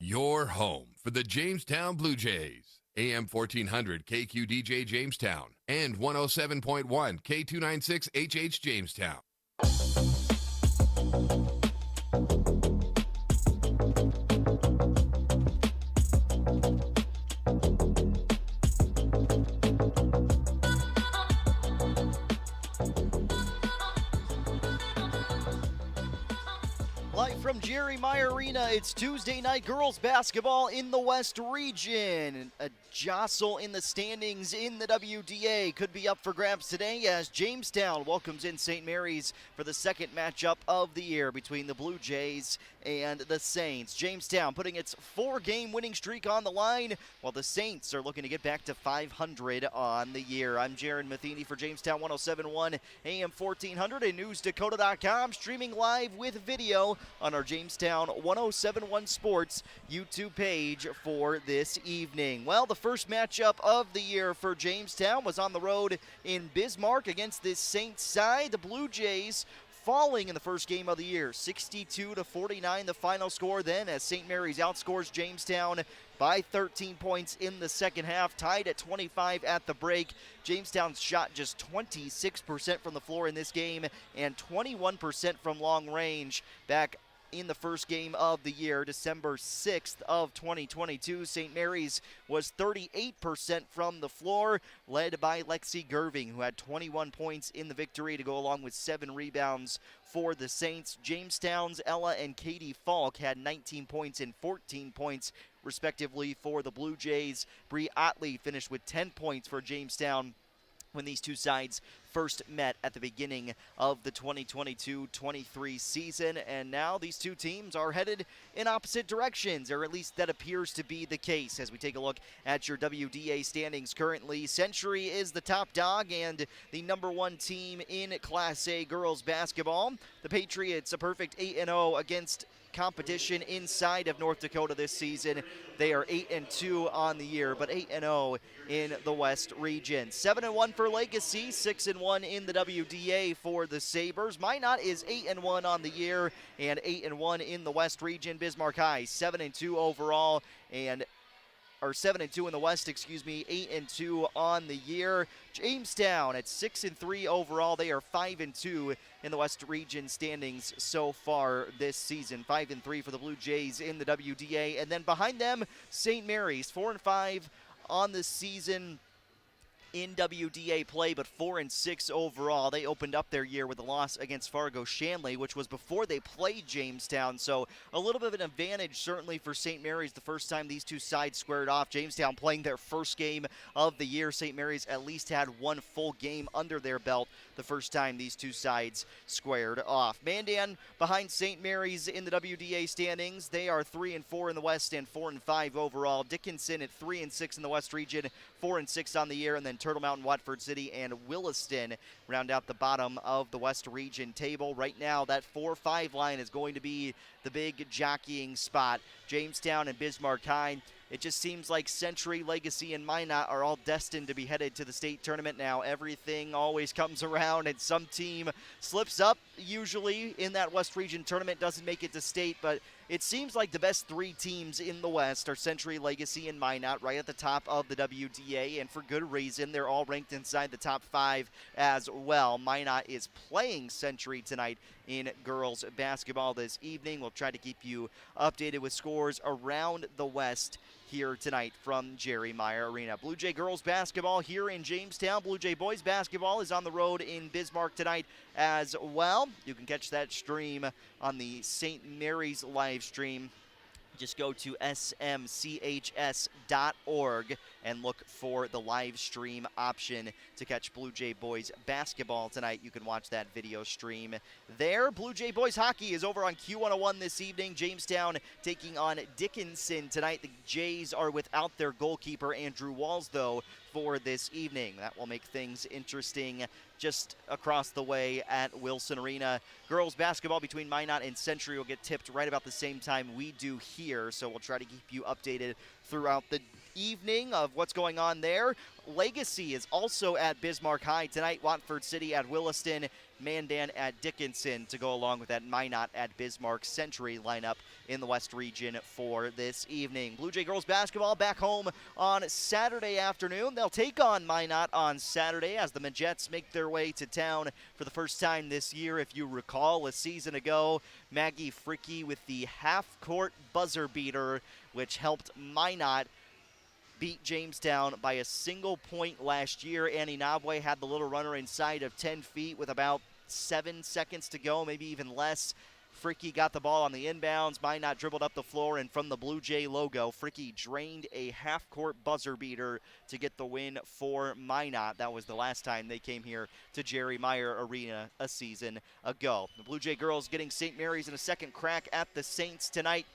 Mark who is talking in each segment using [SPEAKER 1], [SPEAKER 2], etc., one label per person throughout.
[SPEAKER 1] Your home for the Jamestown Blue Jays. AM 1400 KQDJ Jamestown and 107.1 K296HH Jamestown.
[SPEAKER 2] Live from Jerry Meyer Arena, it's Tuesday night girls basketball in the West region. A jostle in the standings in the WDA could be up for grabs today as Jamestown welcomes in St. Mary's for the second matchup of the year between the Blue Jays and the Saints. Jamestown putting its 4-game winning streak on the line, while the Saints are looking to get back to 500 on the year. I'm Jaron Matheny for Jamestown 107.1 AM 1400 and NewsDakota.com, streaming live with video on our Jamestown 107.1 Sports YouTube page for this evening. Well, the first matchup of the year for Jamestown was on the road in Bismarck against this Saints side. The Blue Jays falling in the first game of the year, 62-49 the final score then, as St. Mary's outscores Jamestown by 13 points in the second half, tied at 25 at the break. Jamestown shot just 26% from the floor in this game and 21% from long range. Back in the first game of the year, December 6th of 2022, St. Mary's was 38% from the floor, led by Lexi Gerving, who had 21 points in the victory to go along with 7 rebounds for the Saints. Jamestown's Ella and Katie Falk had 19 points and 14 points respectively for the Blue Jays. Bree Otley finished with 10 points for Jamestown when these two sides first met at the beginning of the 2022-23 season, and now these two teams are headed in opposite directions, or at least that appears to be the case. As we take a look at your WDA standings currently, Century is the top dog and the number 1 team in Class A girls basketball. The Patriots a perfect 8-0 against competition inside of North Dakota this season. They are 8-2 on the year, but 8-0 in the West region. 7-1 for Legacy, 6-1 in the WDA for the Sabres. Minot is 8-1 on the year and 8-1 in the West region. Bismarck High 7-2 overall or 7-2 in the West, 8-2 on the year. Jamestown at 6-3 overall. They are 5-2 in the West region standings so far this season. 5-3 for the Blue Jays in the WDA. And then behind them, St. Mary's, 4-5 on the season in WDA play, but 4-6 overall. They opened up their year with a loss against Fargo Shanley, which was before they played Jamestown, so a little bit of an advantage certainly for St. Mary's the first time these two sides squared off. Jamestown playing their first game of the year. St. Mary's at least had one full game under their belt the first time these two sides squared off. Mandan behind St. Mary's in the WDA standings. They are 3-4 in the West and 4-5 overall. Dickinson at 3-6 in the West region, 4-6 on the year, and then Turtle Mountain, Watford City, and Williston round out the bottom of the West region table. Right now, that 4-5 line is going to be the big jockeying spot. Jamestown and Bismarck High. It just seems like Century, Legacy, and Minot are all destined to be headed to the state tournament now. Everything always comes around, and some team slips up usually in that West region tournament, doesn't make it to state, but it seems like the best 3 teams in the West are Century, Legacy, and Minot, right at the top of the WDA, and for good reason. They're all ranked inside the top 5 as well. Minot is playing Century tonight in girls basketball this evening. We'll try to keep you updated with scores around the West here tonight from Jerry Meyer Arena. Blue Jay girls basketball here in Jamestown. Blue Jay boys basketball is on the road in Bismarck tonight as well. You can catch that stream on the St. Mary's live stream. Just go to smchs.org and look for the live stream option to catch Blue Jay boys basketball tonight. You can watch that video stream there. Blue Jay boys hockey is over on Q101 this evening. Jamestown taking on Dickinson tonight. The Jays are without their goalkeeper, Andrew Walls, though, for this evening. That will make things interesting just across the way at Wilson Arena. Girls basketball between Minot and Century will get tipped right about the same time we do here, so we'll try to keep you updated throughout the evening of what's going on there. Legacy is also at Bismarck High tonight. Watford City at Williston. Mandan at Dickinson to go along with that Minot at Bismarck Century lineup in the West Region for this evening. Blue Jay girls basketball back home on Saturday afternoon. They'll take on Minot on Saturday as the Majets make their way to town for the first time this year. If you recall, a season ago, Maggie Fricky with the half-court buzzer beater, which helped Minot beat Jamestown by a single point last year. Annie Nabwe had the little runner inside of 10 feet with about 7 seconds to go, maybe even less. Fricky got the ball on the inbounds. Minot dribbled up the floor, and from the Blue Jay logo, Fricky drained a half-court buzzer beater to get the win for Minot. That was the last time they came here to Jerry Meyer Arena a season ago. The Blue Jay girls getting St. Mary's in a second crack at the Saints tonight.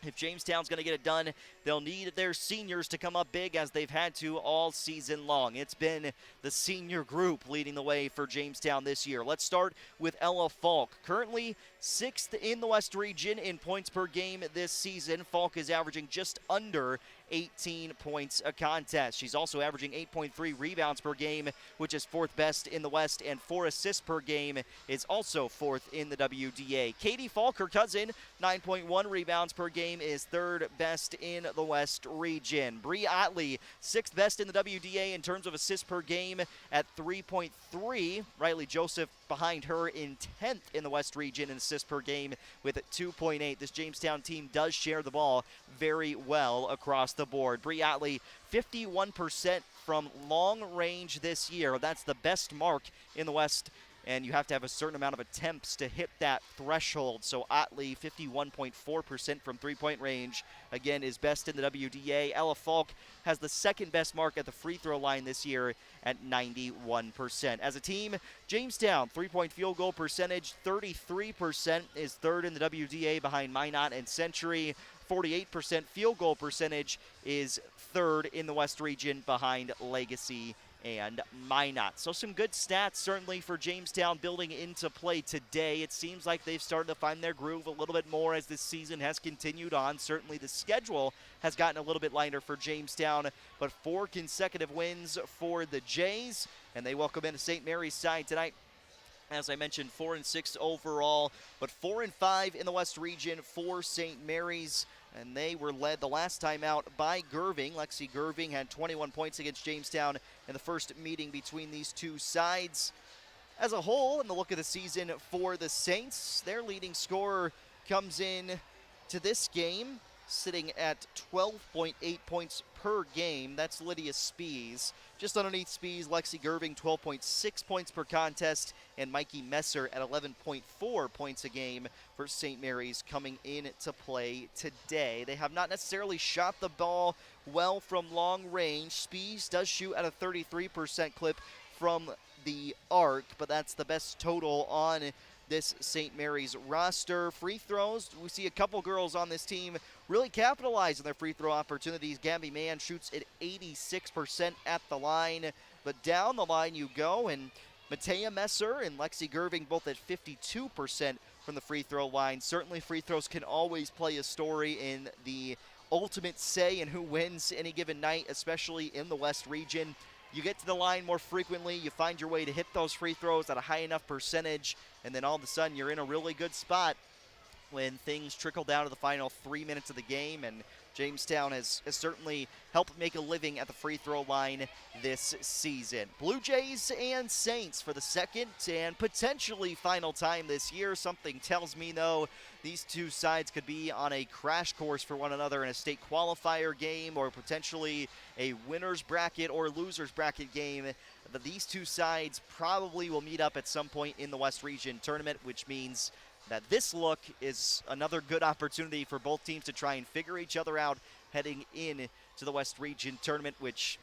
[SPEAKER 2] If Jamestown's going to get it done, they'll need their seniors to come up big as they've had to all season long. It's been the senior group leading the way for Jamestown this year. Let's start with Ella Falk. Currently 6th in the West Region in points per game this season. Falk is averaging just under 18 points a contest. She's also averaging 8.3 rebounds per game, which is 4th best in the West, and 4 assists per game is also 4th in the WDA. Katie Falk, her cousin, 9.1 rebounds per game, is 3rd best in the West Region. Bree Otley, 6th best in the WDA in terms of assists per game at 3.3. Riley Joseph behind her in 10th in the West Region in assists per game with 2.8. This Jamestown team does share the ball very well across the board. Bree Otley, 51% from long range this year. That's the best mark in the West, and you have to have a certain amount of attempts to hit that threshold. So Otley, 51.4% from three-point range, again, is best in the WDA. Ella Falk has the second best mark at the free throw line this year at 91%. As a team, Jamestown, three-point field goal percentage, 33%, is 3rd in the WDA behind Minot and Century. 48% field goal percentage is 3rd in the West Region behind Legacy and Minot. So some good stats certainly for Jamestown building into play today. It seems like they've started to find their groove a little bit more as this season has continued on. Certainly the schedule has gotten a little bit lighter for Jamestown, but 4 consecutive wins for the Jays, and they welcome in a St. Mary's side tonight. As I mentioned, 4-6 overall, but 4-5 in the West Region for St. Mary's. And they were led the last time out by Gerving. Lexi Gerving had 21 points against Jamestown in the first meeting between these two sides. As a whole, in the look of the season for the Saints, their leading scorer comes in to this game sitting at 12.8 points per game. That's Lydia Spees. Just underneath Spees, Lexi Gerving, 12.6 points per contest, and Mikey Messer at 11.4 points a game for St. Mary's coming in to play today. They have not necessarily shot the ball well from long range. Spees does shoot at a 33% clip from the arc, but that's the best total on this St. Mary's roster. Free throws, we see a couple girls on this team really capitalize on their free throw opportunities. Gabby Mann shoots at 86% at the line, but down the line you go, and Matea Messer and Lexi Gerving both at 52% from the free throw line. Certainly free throws can always play a story in the ultimate say in who wins any given night, especially in the West Region. You get to the line more frequently, you find your way to hit those free throws at a high enough percentage, and then all of a sudden you're in a really good spot when things trickle down to the final 3 minutes of the game, and Jamestown has certainly helped make a living at the free throw line this season. Blue Jays and Saints for the second and potentially final time this year. Something tells me, though, these two sides could be on a crash course for one another in a state qualifier game or potentially a winner's bracket or loser's bracket game. But these two sides probably will meet up at some point in the West Region tournament, which means that this look is another good opportunity for both teams to try and figure each other out heading in to the West Region tournament, which,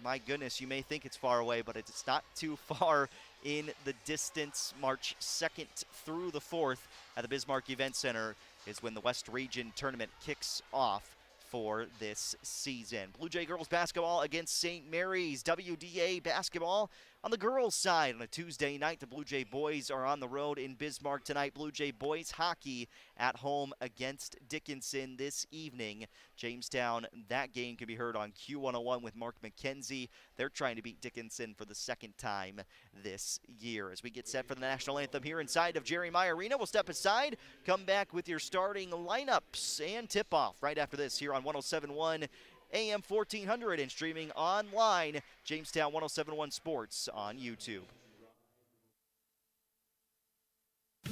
[SPEAKER 2] my goodness, you may think it's far away, but it's not too far in the distance. March 2nd through the 4th at the Bismarck Event Center is when the West Region tournament kicks off for this season. Blue Jay girls basketball against St. Mary's. WDA basketball On the girls' side, on a Tuesday night, the Blue Jay boys are on the road in Bismarck tonight. Blue Jay boys hockey at home against Dickinson this evening. Jamestown, that game can be heard on Q101 with Mark McKenzie. They're trying to beat Dickinson for the second time this year. As we get set for the national anthem here inside of Jerry Meyer Arena, we'll step aside, come back with your starting lineups and tip-off right after this here on 107.1 AM 1400 and streaming online, Jamestown 107.1 Sports on YouTube.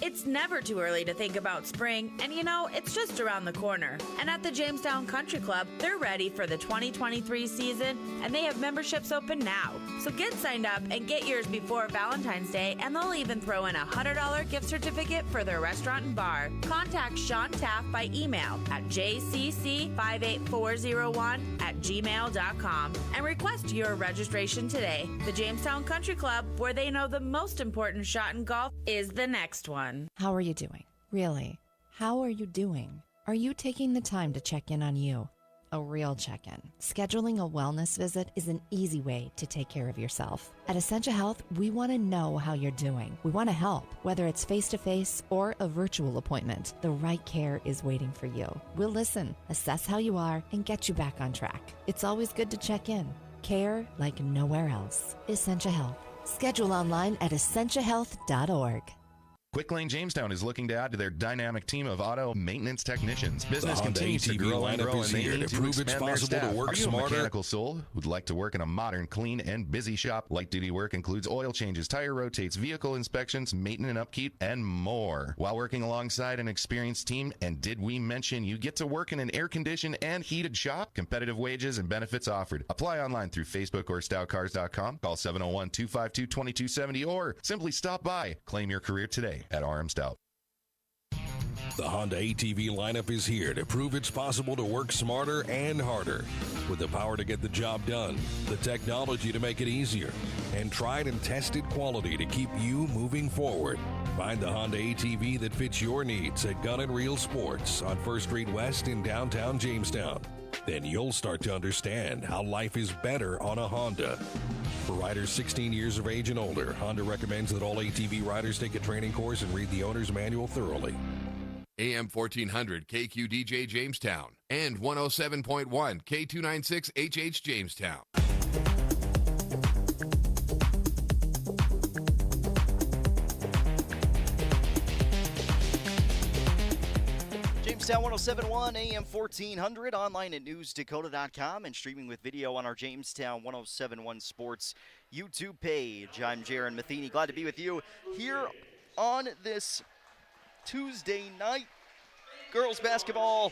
[SPEAKER 3] It's never too early to think about spring, and you know, it's just around the corner. And at the Jamestown Country Club, they're ready for the 2023 season, and they have memberships open now. So get signed up and get yours before Valentine's Day, and they'll even throw in a $100 gift certificate for their restaurant and bar. Contact Sean Taft by email at jcc58401@gmail.com and request your registration today. The Jamestown Country Club, where they know the most important shot in golf is the next one.
[SPEAKER 4] How are you doing? Really? How are you doing? Are you taking the time to check in on you? A real check-in. Scheduling a wellness visit is an easy way to take care of yourself. At Essentia Health, we want to know how you're doing. We want to help. Whether it's face-to-face or a virtual appointment, the right care is waiting for you. We'll listen, assess how you are, and get you back on track. It's always good to check in. Care like nowhere else. Essentia Health. Schedule online at essentiahealth.org.
[SPEAKER 5] Quick Lane Jamestown is looking to add to their dynamic team of auto maintenance technicians. Business
[SPEAKER 6] The Honda
[SPEAKER 5] continues to
[SPEAKER 6] ATV
[SPEAKER 5] grow and
[SPEAKER 6] lineup
[SPEAKER 5] grow,
[SPEAKER 6] is
[SPEAKER 5] and they
[SPEAKER 6] here
[SPEAKER 5] need
[SPEAKER 6] to
[SPEAKER 5] to
[SPEAKER 6] prove it's
[SPEAKER 5] expand their
[SPEAKER 6] possible to
[SPEAKER 5] staff.
[SPEAKER 6] work
[SPEAKER 5] Are you
[SPEAKER 6] smarter?
[SPEAKER 5] a mechanical soul who'd like to work in a modern, clean, and busy shop? Light-duty work includes oil changes, tire rotates, vehicle inspections, maintenance and upkeep, and more. While working alongside an experienced team, and did we mention you get to work in an air-conditioned and heated shop? Competitive wages and benefits offered. Apply online through Facebook or stoutcars.com. Call 701-252-2270 or simply stop by. Claim your career today at RM Stout.
[SPEAKER 6] The Honda ATV lineup is here to prove it's possible to work smarter and harder. With the power to get the job done, the technology to make it easier, and tried and tested quality to keep you moving forward. Find the Honda ATV that fits your needs at Gun and Reel Sports on 1st Street West in downtown Jamestown. Then you'll start to understand how life is better on a Honda. For riders 16 years of age and older, Honda recommends that all ATV riders take a training course and read the owner's manual thoroughly.
[SPEAKER 1] AM 1400 KQDJ Jamestown and 107.1 K296 HH Jamestown.
[SPEAKER 2] Jamestown 107.1 AM 1400, online at newsdakota.com and streaming with video on our Jamestown 107.1 Sports YouTube page. I'm Jaron Matheny. Glad to be with you here on this Tuesday night. Girls basketball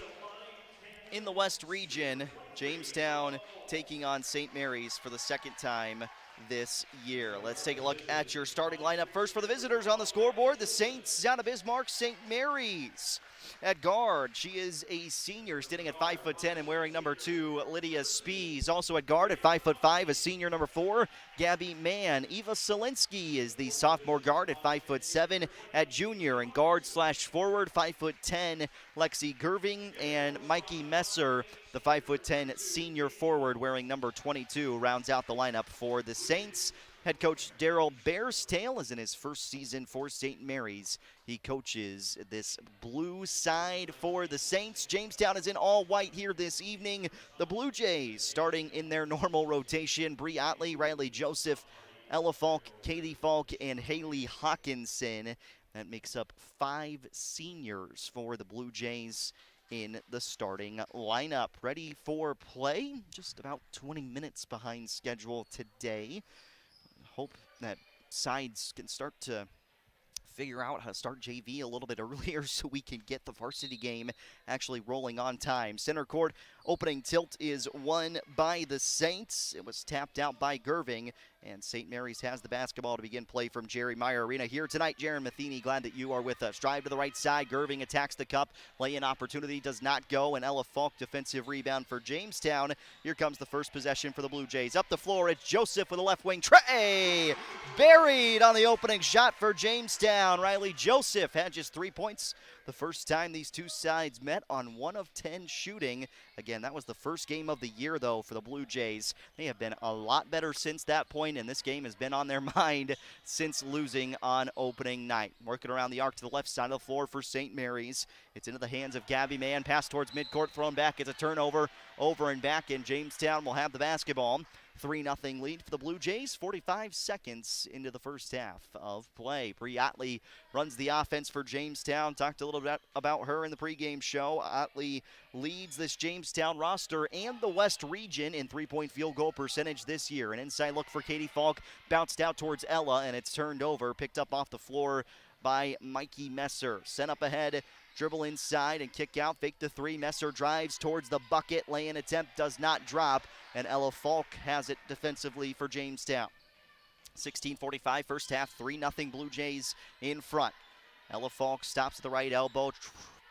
[SPEAKER 2] in the West region. Jamestown taking on St. Mary's for the second time this year. Let's take a look at your starting lineup. First for the visitors on the scoreboard, the Saints out of Bismarck. St. Mary's at guard. She is a senior, standing at 5'10" and wearing number 2, Lydia Spees. Also at guard at 5'5", a senior, number 4, Gabby Mann. Eva Solinsky is the sophomore guard at 5'7". At junior and guard/forward, 5'10", Lexi Gerving, and Mikey Messer, the 5'10" senior forward, wearing number 22, rounds out the lineup for the Saints. Head coach Daryl Bearstail is in his first season for St. Mary's. He coaches this blue side for the Saints. Jamestown is in all white here this evening. The Blue Jays starting in their normal rotation. Bree Otley, Riley Joseph, Ella Falk, Katie Falk, and Haley Hawkinson. That makes up 5 seniors for the Blue Jays in the starting lineup. Ready for play. Just about 20 minutes behind schedule today. Hope that sides can start to figure out how to start JV a little bit earlier so we can get the varsity game actually rolling on time. Center court opening tilt is won by the Saints. It was tapped out by Gerving, and St. Mary's has the basketball to begin play from Jerry Meyer Arena. Here tonight, Jaron Matheny, glad that you are with us. Drive to the right side. Gerving attacks the cup. Lay-in opportunity does not go, and Ella Falk defensive rebound for Jamestown. Here comes the first possession for the Blue Jays. Up the floor, it's Joseph with a left wing tray. Buried on the opening shot for Jamestown. Riley Joseph had just 3 points the first time these two sides met on 1 of 10 shooting against Again, that was the first game of the year, though, for the Blue Jays. They have been a lot better since that point, and this game has been on their mind since losing on opening night. Working around the arc to the left side of the floor for St. Mary's. It's into the hands of Gabby Mann. Pass towards midcourt, thrown back. It's a turnover, over and back, and Jamestown will have the basketball. 3-0 lead for the Blue Jays, 45 seconds into the first half of play. Bree Otley runs the offense for Jamestown. Talked a little bit about her in the pregame show. Otley leads this Jamestown roster and the West region in three-point field goal percentage this year. An inside look for Katie Falk, bounced out towards Ella, and it's turned over, picked up off the floor by Mikey Messer. Sent up ahead, dribble inside and kick out, fake the three. Messer drives towards the bucket, lay-in attempt does not drop, and Ella Falk has it defensively for Jamestown. 16:45 first half, 3-0 Blue Jays in front. Ella Falk stops at the right elbow,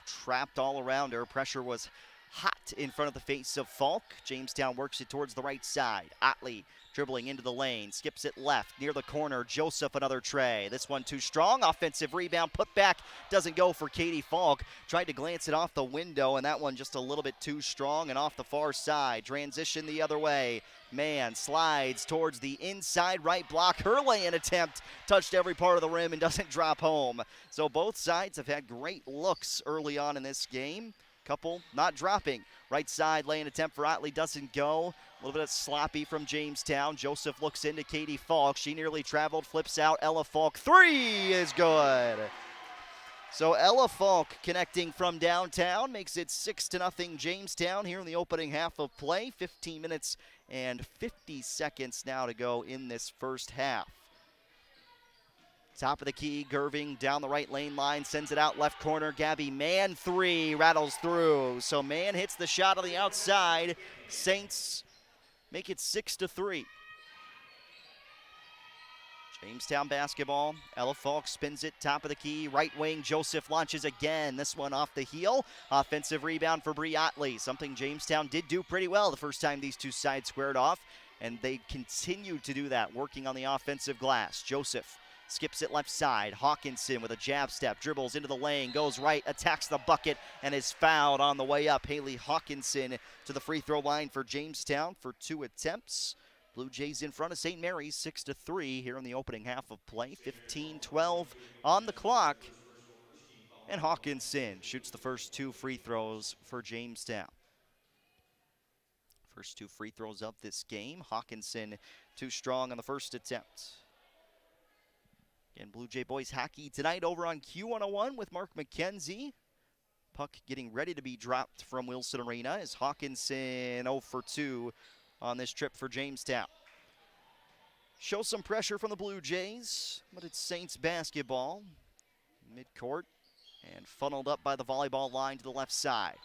[SPEAKER 2] trapped all around her. Pressure was hot in front of the face of Falk. Jamestown works it towards the right side. Otley dribbling into the lane, skips it left, near the corner. Joseph, another tray. This one too strong. Offensive rebound, put back, doesn't go for Katie Falk. Tried to glance it off the window, and that one just a little bit too strong and off the far side. Transition the other way. Mann slides towards the inside right block. Her lay-in attempt touched every part of the rim and doesn't drop home. So both sides have had great looks early on in this game. Couple not dropping. Right side lay-in attempt for Otley doesn't go. A little bit sloppy from Jamestown. Joseph looks into Katie Falk. She nearly traveled, flips out. Ella Falk, three is good. So Ella Falk connecting from downtown makes it 6-0 Jamestown here in the opening half of play. 15 minutes and 50 seconds now to go in this first half. Top of the key, Gerving down the right lane line, sends it out left corner. Gabby Mann, three, rattles through. So Mann hits the shot on the outside. Saints make it 6-3. Jamestown basketball. Ella Falk spins it, top of the key, right wing. Joseph launches again. This one off the heel. Offensive rebound for Bree Otley. Something Jamestown did do pretty well the first time these two sides squared off, and they continued to do that, working on the offensive glass. Joseph skips it left side. Hawkinson with a jab step, dribbles into the lane, goes right, attacks the bucket, and is fouled on the way up. Haley Hawkinson to the free throw line for Jamestown for 2 attempts. Blue Jays in front of St. Mary's, 6-3 here in the opening half of play. 15-12 on the clock. And Hawkinson shoots the first 2 free throws for Jamestown. First 2 free throws of this game. Hawkinson too strong on the first attempt. Again, Blue Jay boys hockey tonight over on Q101 with Mark McKenzie. Puck getting ready to be dropped from Wilson Arena as Hawkinson 0 for 2 on this trip for Jamestown. Show some pressure from the Blue Jays, but it's Saints basketball. Midcourt and funneled up by the volleyball line to the left side.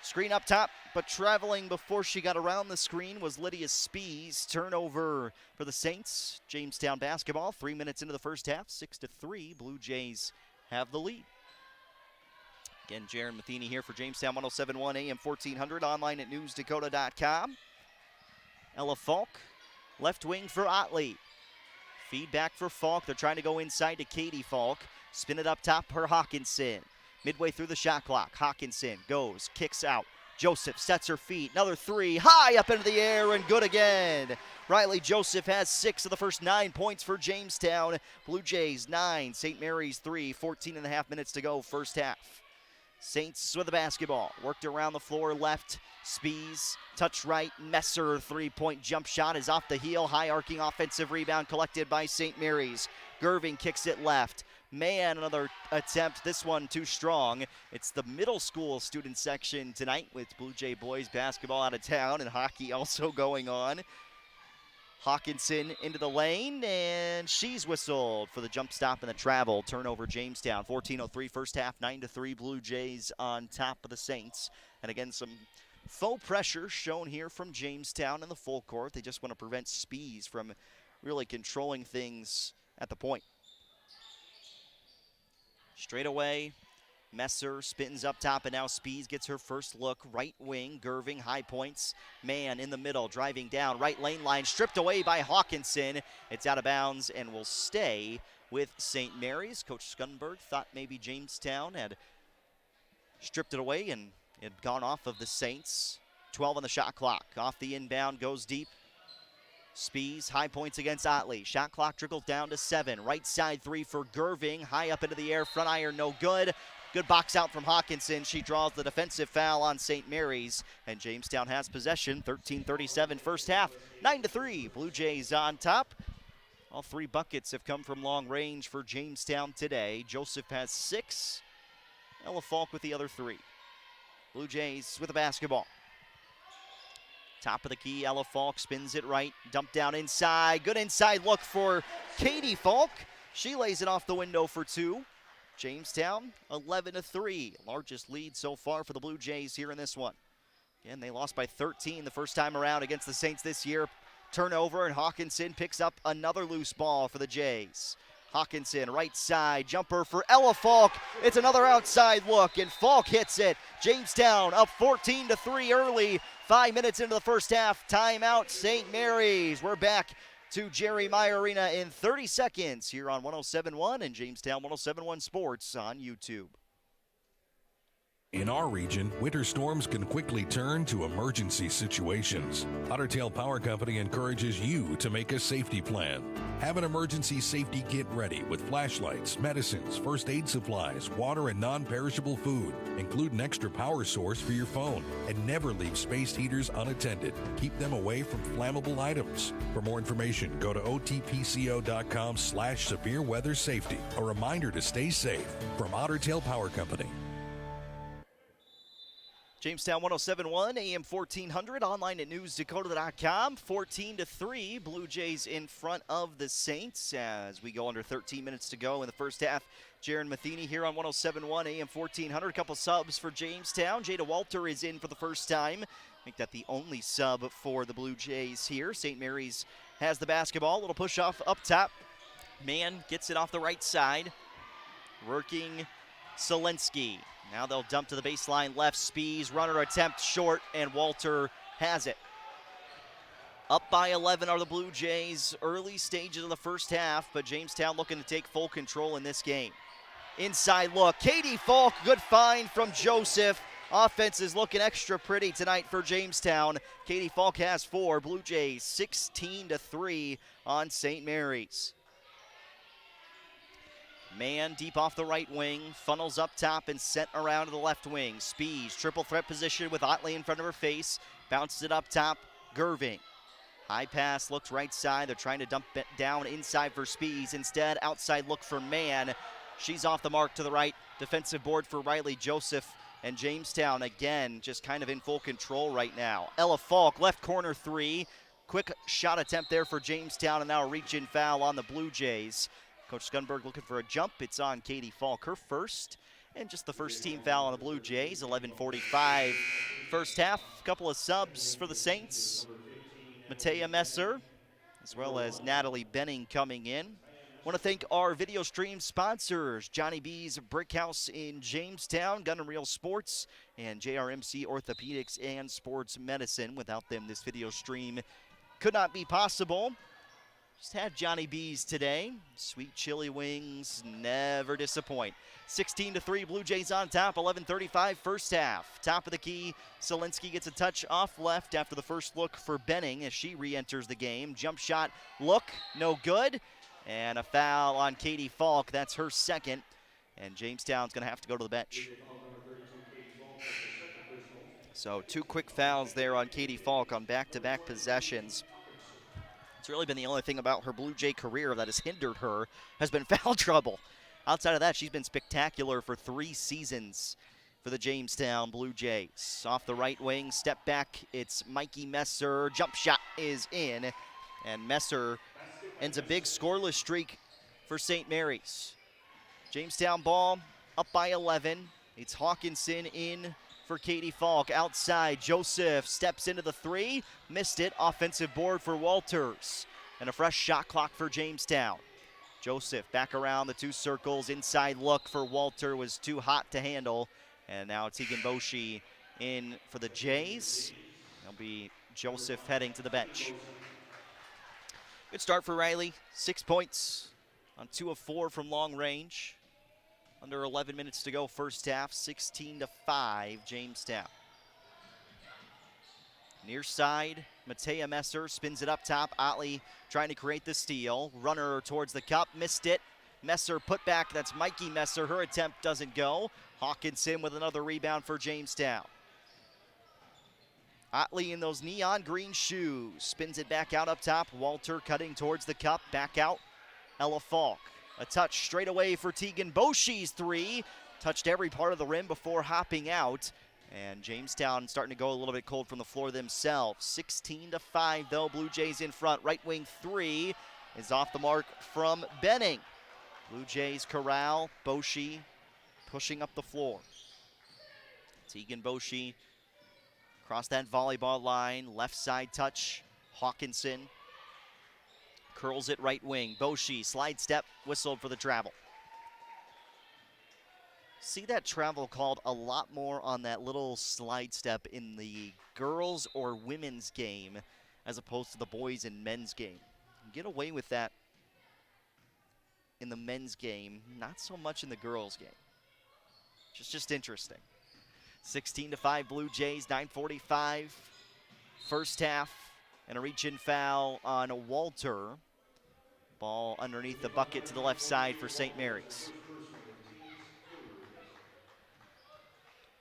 [SPEAKER 2] Screen up top, but traveling before she got around the screen was Lydia Spees. Turnover for the Saints. Jamestown basketball, 3 minutes into the first half, 6-3. Blue Jays have the lead. Again, Jaron Matheny here for Jamestown 107.1 AM 1400, online at newsdakota.com. Ella Falk, left wing for Otley. Feedback for Falk. They're trying to go inside to Katie Falk. Spin it up top for Hawkinson. Midway through the shot clock, Hawkinson goes, kicks out. Joseph sets her feet. Another three, high up into the air and good again. Riley Joseph has 6 of the first 9 points for Jamestown. Blue Jays 9, St. Mary's 3, 14 and a half minutes to go first half. Saints with the basketball. Worked around the floor left. Spees, touch right. Messer, three-point jump shot is off the heel. High arcing offensive rebound collected by St. Mary's. Gerving kicks it left. Mann, another attempt. This one too strong. It's the middle school student section tonight with Blue Jay boys basketball out of town and hockey also going on. Hawkinson into the lane, and she's whistled for the jump stop and the travel. Turnover Jamestown. 14:03 first half, 9-3 Blue Jays on top of the Saints. And again, some faux pressure shown here from Jamestown in the full court. They just want to prevent Spees from really controlling things at the point. Straight away, Messer spins up top, and now Spees gets her first look. Right wing, Gerving, high points. Mann in the middle, driving down. Right lane line, stripped away by Hawkinson. It's out of bounds and will stay with St. Mary's. Coach Skunberg thought maybe Jamestown had stripped it away and It had gone off of the Saints. 12 on the shot clock. Off the inbound, goes deep. Spees, high points against Otley. Shot clock trickles down to 7. Right side 3 for Gerving. High up into the air, front iron, no good. Good box out from Hawkinson. She draws the defensive foul on St. Mary's, and Jamestown has possession. 13:37 first half. 9-3. Blue Jays on top. All 3 buckets have come from long range for Jamestown today. Joseph has 6. Ella Falk with the other 3. Blue Jays with the basketball. Top of the key, Ella Falk spins it right. Dump down inside. Good inside look for Katie Falk. She lays it off the window for 2. Jamestown 11-3. Largest lead so far for the Blue Jays here in this one. Again, they lost by 13 the first time around against the Saints this year. Turnover, and Hawkinson picks up another loose ball for the Jays. Hawkinson, right side, jumper for Ella Falk. It's another outside look, and Falk hits it. Jamestown up 14-3 early. 5 minutes into the first half. Timeout, St. Mary's. We're back to Jerry Meyer Arena in 30 seconds here on 107.1 and Jamestown 107.1 Sports on YouTube.
[SPEAKER 6] In our region, winter storms can quickly turn to emergency situations. Otter Tail Power Company encourages you to make a safety plan. Have an emergency safety kit ready with flashlights, medicines, first aid supplies, water, and non-perishable food. Include an extra power source for your phone, and never leave space heaters unattended. Keep them away from flammable items. For more information, go to otpco.com/severe weather safety. A reminder to stay safe from Otter Tail Power Company.
[SPEAKER 2] Jamestown 107.1, AM 1400, online at newsdakota.com. 14-3, Blue Jays in front of the Saints as we go under 13 minutes to go in the first half. Jaron Matheny here on 107.1, AM 1400. A couple subs for Jamestown. Jada Walter is in for the first time. Make that the only sub for the Blue Jays here. St. Mary's has the basketball. Little push off up top. Mann gets it off the right side. Working Selensky. Now they'll dump to the baseline left. Spees, runner attempt short, and Walter has it. Up by 11 are the Blue Jays. Early stages of the first half, but Jamestown looking to take full control in this game. Inside look, Katie Falk, good find from Joseph. Offense is looking extra pretty tonight for Jamestown. Katie Falk has 4. Blue Jays 16-3 on St. Mary's. Mann deep off the right wing, funnels up top and sent around to the left wing. Spees, triple threat position with Otley in front of her face. Bounces it up top, Gerving. High pass, looks right side. They're trying to dump it down inside for Spees. Instead, outside look for Mann. She's off the mark to the right. Defensive board for Riley Joseph. And Jamestown, again, just kind of in full control right now. Ella Falk, left corner 3. Quick shot attempt there for Jamestown, and now a reach-in foul on the Blue Jays. Coach Skunberg looking for a jump. It's on Katie Falk, her first, and just the first team foul on the Blue Jays. 11:45 first half. Couple of subs for the Saints. Matea Messer, as well as Natalie Benning coming in. Want to thank our video stream sponsors, Johnny B's Brick House in Jamestown, Gun and Reel Sports, and JRMC Orthopedics and Sports Medicine. Without them, this video stream could not be possible. Just had Johnny B's today. Sweet chili wings never disappoint. 16-3, Blue Jays on top, 11:35 first half. Top of the key, Selensky gets a touch off left after the first look for Benning as she re-enters the game. Jump shot, look, no good. And a foul on Katie Falk, that's her second. And Jamestown's gonna have to go to the bench. So 2 quick fouls there on Katie Falk on back-to-back possessions. It's really been the only thing about her Blue Jay career that has hindered her has been foul trouble. Outside of that, she's been spectacular for 3 seasons for the Jamestown Blue Jays. Off the right wing, step back, it's Mikey Messer. Jump shot is in, and Messer ends a big scoreless streak for St. Mary's. Jamestown ball up by 11. It's Hawkinson in for Katie Falk. Outside, Joseph steps into the 3. Missed it. Offensive board for Walters. And a fresh shot clock for Jamestown. Joseph back around the 2 circles. Inside look for Walter was too hot to handle. And now Tegan Boshi in for the Jays. It'll be Joseph heading to the bench. Good start for Riley. 6 points on 2 of 4 from long range. Under 11 minutes to go, first half, 16-5, Jamestown. Near side, Matea Messer spins it up top. Otley trying to create the steal. Runner towards the cup, missed it. Messer put back, that's Mikey Messer. Her attempt doesn't go. Hawkinson with another rebound for Jamestown. Otley in those neon green shoes. Spins it back out up top. Walter cutting towards the cup. Back out. Ella Falk. A touch straight away for Tegan Boshi's three. Touched every part of the rim before hopping out. And Jamestown starting to go a little bit cold from the floor themselves. 16-5 though. Blue Jays in front. Right wing three is off the mark from Benning. Blue Jays corral. Boshi pushing up the floor. Tegan Boshi across that volleyball line. Left side touch. Hawkinson curls it right wing. Boshi slide step whistled for the travel. See that travel called a lot more on that little slide step in the girls or women's game as opposed to the boys and men's game. You get away with that in the men's game, not so much in the girls' game. Just interesting. 16-5 Blue Jays, 9:45 first half, and a reach-in foul on Walter. Ball underneath the bucket to the left side for St. Mary's.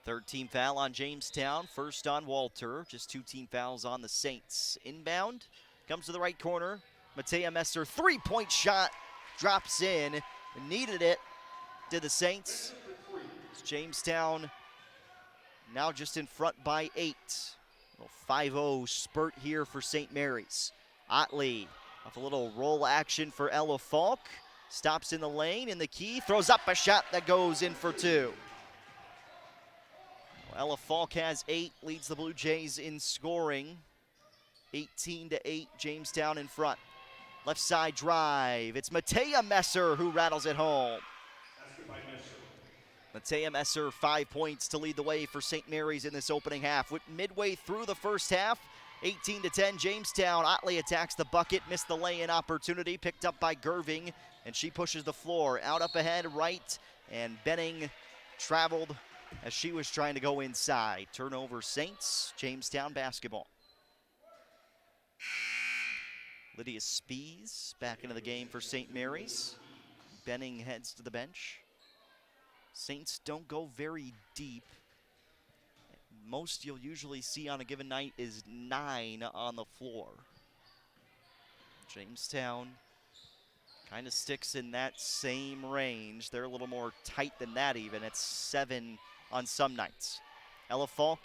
[SPEAKER 2] Third team foul on Jamestown, first on Walter. Just 2 team fouls on the Saints. Inbound, comes to the right corner. Matea Messer, three-point shot, drops in. Needed it, did the Saints. It's Jamestown now just in front by 8. A 5-0 spurt here for St. Mary's. Otley off a little roll action for Ella Falk. Stops in the lane, in the key, throws up a shot that goes in for 2. Ella Falk has 8, leads the Blue Jays in scoring. 18-8, Jamestown in front. Left side drive, it's Matea Messer who rattles it home. Matea Messer, 5 points to lead the way for St. Mary's in this opening half. With midway through the first half, 18-10, Jamestown. Otley attacks the bucket, missed the lay-in opportunity, picked up by Gerving, and she pushes the floor. Out up ahead, right, and Benning traveled as she was trying to go inside. Turnover Saints, Jamestown basketball. Lydia Spees back into the game for St. Mary's. Benning heads to the bench. Saints don't go very deep. Most you'll usually see on a given night is 9 on the floor. Jamestown kind of sticks in that same range. They're a little more tight than that even. It's 7 on some nights. Ella Falk,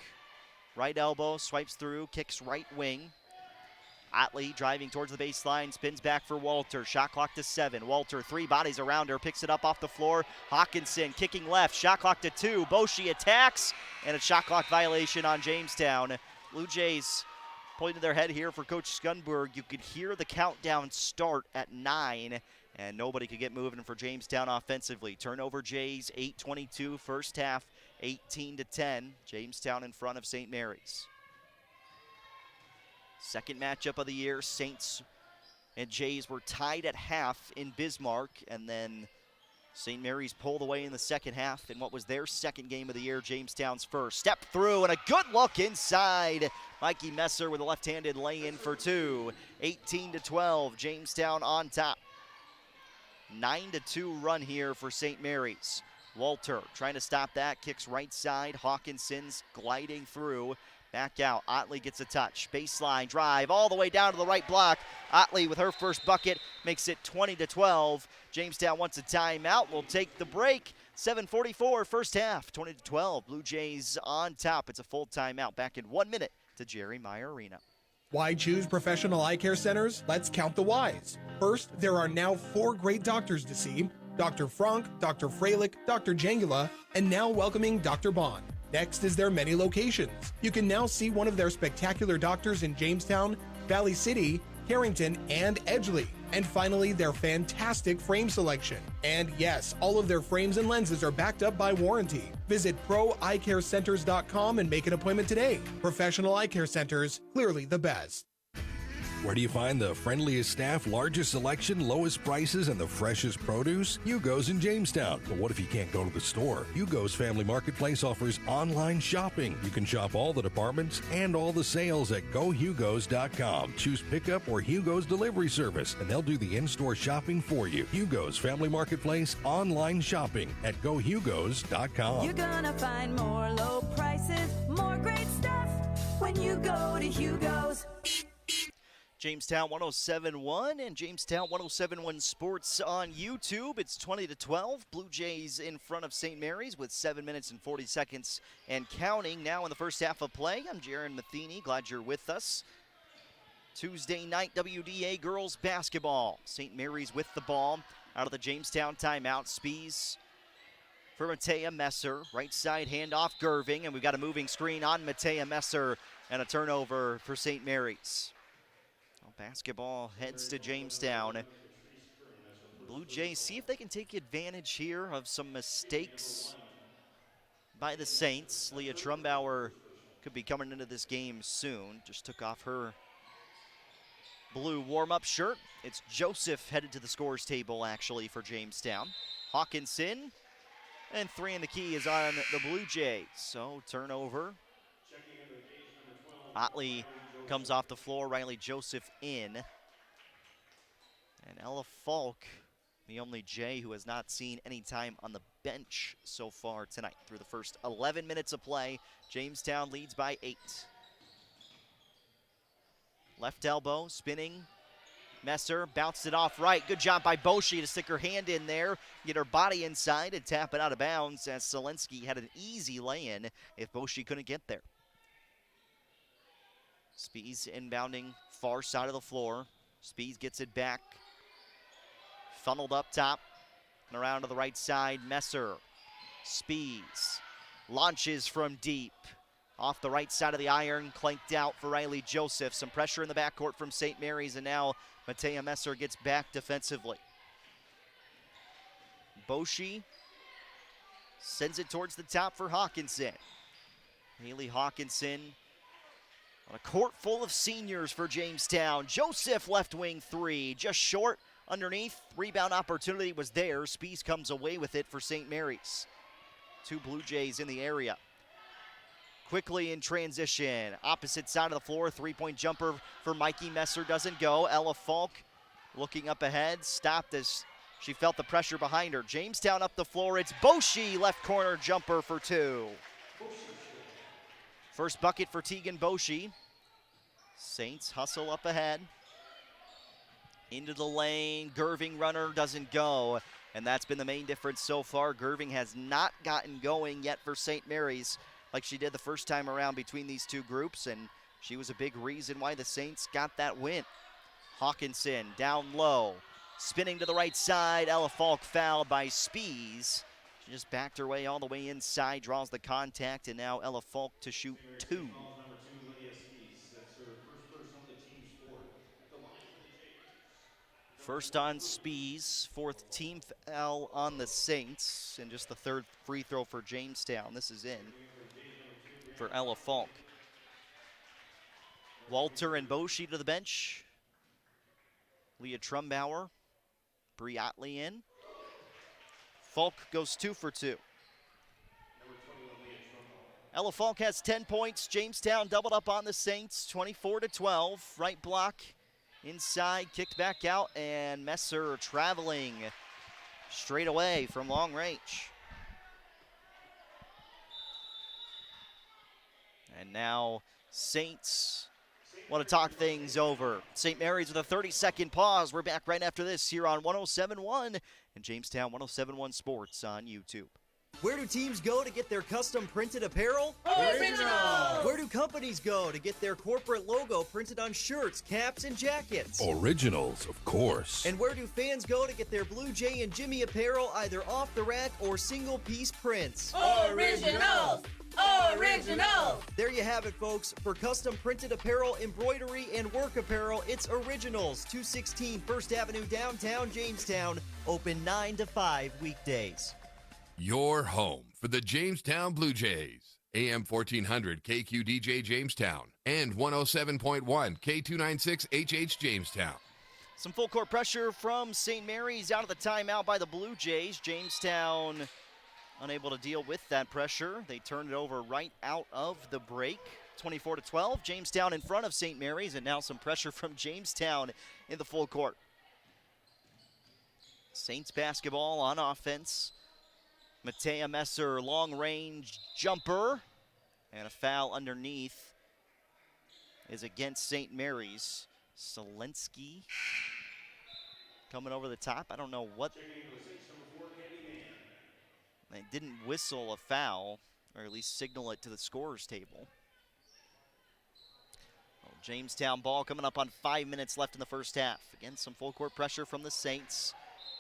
[SPEAKER 2] right elbow, swipes through, kicks right wing. Otley driving towards the baseline, spins back for Walter. Shot clock to 7. Walter, 3 bodies around her, picks it up off the floor. Hawkinson kicking left, shot clock to 2. Boshi attacks, and a shot clock violation on Jamestown. Blue Jays pointing their head here for Coach Skunberg. You could hear the countdown start at 9, and nobody could get moving for Jamestown offensively. Turnover Jays, 8:22 first half, 18-10. Jamestown in front of St. Mary's. Second matchup of the year, Saints and Jays were tied at half in Bismarck, and then St. Mary's pulled away in the second half in what was their second game of the year, Jamestown's first. Step through and a good look inside. Mikey Messer with a left-handed lay-in for 2. 18-12, Jamestown on top. 9-2 run here for St. Mary's. Walter trying to stop that, kicks right side. Hawkinson's gliding through. Back out, Otley gets a touch. Baseline drive all the way down to the right block. Otley with her first bucket makes it 20-12. Jamestown wants a timeout. We'll take the break. 7:44 first half, 20-12. Blue Jays on top. It's a full timeout. Back in 1 minute to Jerry Meyer Arena.
[SPEAKER 7] Why choose professional eye care centers? Let's count the whys. First, there are now 4 great doctors to see. Dr. Frank, Dr. Freilich, Dr. Jangula, and now welcoming Dr. Bond. Next is their many locations. You can now see one of their spectacular doctors in Jamestown, Valley City, Carrington, and Edgeley. And finally, their fantastic frame selection. And yes, all of their frames and lenses are backed up by warranty. Visit proeyecarecenters.com and make an appointment today. Professional eye care centers, clearly the best.
[SPEAKER 6] Where do you find the friendliest staff, largest selection, lowest prices, and the freshest produce? Hugo's in Jamestown. But what if you can't go to the store? Hugo's Family Marketplace offers online shopping. You can shop all the departments and all the sales at GoHugos.com. Choose pickup or Hugo's delivery service, and they'll do the in-store shopping for you. Hugo's Family Marketplace online shopping at GoHugos.com.
[SPEAKER 8] You're gonna find more low prices, more great stuff when you go to Hugo's.
[SPEAKER 2] Jamestown 107.1 and Jamestown 107.1 Sports on YouTube. It's 20-12. Blue Jays in front of St. Mary's with 7 minutes and 40 seconds and counting now in the first half of play. I'm Jaron Matheny. Glad you're with us. Tuesday night WDA girls basketball. St. Mary's with the ball out of the Jamestown timeout. Spees for Matea Messer. Right side handoff Gerving, and we've got a moving screen on Matea Messer and a turnover for St. Mary's. Basketball heads to Jamestown. Blue Jays see if they can take advantage here of some mistakes by the Saints. Leah Trumbauer could be coming into this game soon. Just took off her blue warm-up shirt. It's Joseph headed to the scores table actually for Jamestown. Hawkinson, and 3 in the key is on the Blue Jays. So turnover. Otley comes off the floor, Riley Joseph in. And Ella Falk, the only Jay who has not seen any time on the bench so far tonight. Through the first 11 minutes of play, Jamestown leads by 8. Left elbow, spinning. Messer bounced it off right. Good job by Boshi to stick her hand in there, get her body inside and tap it out of bounds as Selensky had an easy lay-in if Boshi couldn't get there. Spees inbounding far side of the floor. Spees gets it back. Funneled up top and around to the right side. Messer. Spees launches from deep. Off the right side of the iron, clanked out for Riley Joseph. Some pressure in the backcourt from St. Mary's, and now Matea Messer gets back defensively. Boshi sends it towards the top for Hawkinson. Haley Hawkinson on a court full of seniors for Jamestown. Joseph left wing 3, just short underneath. Rebound opportunity was there. Spees comes away with it for St. Mary's. 2 Blue Jays in the area. Quickly in transition, opposite side of the floor, 3-point jumper for Mikey Messer doesn't go. Ella Falk looking up ahead, stopped as she felt the pressure behind her. Jamestown up the floor, it's Boshi, left corner jumper for 2. First bucket for Tegan Boshi. Saints hustle up ahead. Into the lane, Gerving runner doesn't go, and that's been the main difference so far. Gerving has not gotten going yet for St. Mary's like she did the first time around between these two groups, and she was a big reason why the Saints got that win. Hawkinson down low, spinning to the right side. Ella Falk fouled by Spees. She just backed her way all the way inside, draws the contact, and now Ella Falk to shoot 2. First on Spees, 4th team foul on the Saints, and just the 3rd free throw for Jamestown. This is in for Ella Falk. Walter and Boshi to the bench. Leah Trumbauer, Bree Otley in. Falk goes 2 for 2. Ella Falk has 10 points. Jamestown doubled up on the Saints, 24-12. Right block inside, kicked back out, and Messer traveling straight away from long range. And now Saints want to talk things over. St. Mary's with a 30-second pause. We're back right after this here on 107.1 and Jamestown 107.1 Sports on YouTube. Where do teams go to get their custom printed apparel?
[SPEAKER 8] Original!
[SPEAKER 2] Where do companies go to get their corporate logo printed on shirts, caps, and jackets?
[SPEAKER 6] Originals, of course.
[SPEAKER 2] And where do fans go to get their Blue Jay and Jimmy apparel either off the rack or single-piece prints?
[SPEAKER 8] Originals! Originals!
[SPEAKER 2] There you have it, folks. For custom printed apparel, embroidery, and work apparel, it's Originals, 216 First Avenue, downtown Jamestown. Open 9 to 5 weekdays.
[SPEAKER 1] Your home for the Jamestown Blue Jays. AM 1400 KQDJ Jamestown and 107.1 K296HH Jamestown.
[SPEAKER 2] Some full court pressure from St. Mary's out of the timeout by the Blue Jays. Jamestown unable to deal with that pressure. They turned it over right out of the break. 24-12, Jamestown in front of St. Mary's, and now some pressure from Jamestown in the full court. Saints basketball on offense. Matea Messer, long-range jumper, and a foul underneath is against St. Mary's. Selensky coming over the top. I don't know what. They didn't whistle a foul, or at least signal it to the scorer's table. Well, Jamestown ball coming up on 5 minutes left in the first half. Again, some full court pressure from the Saints.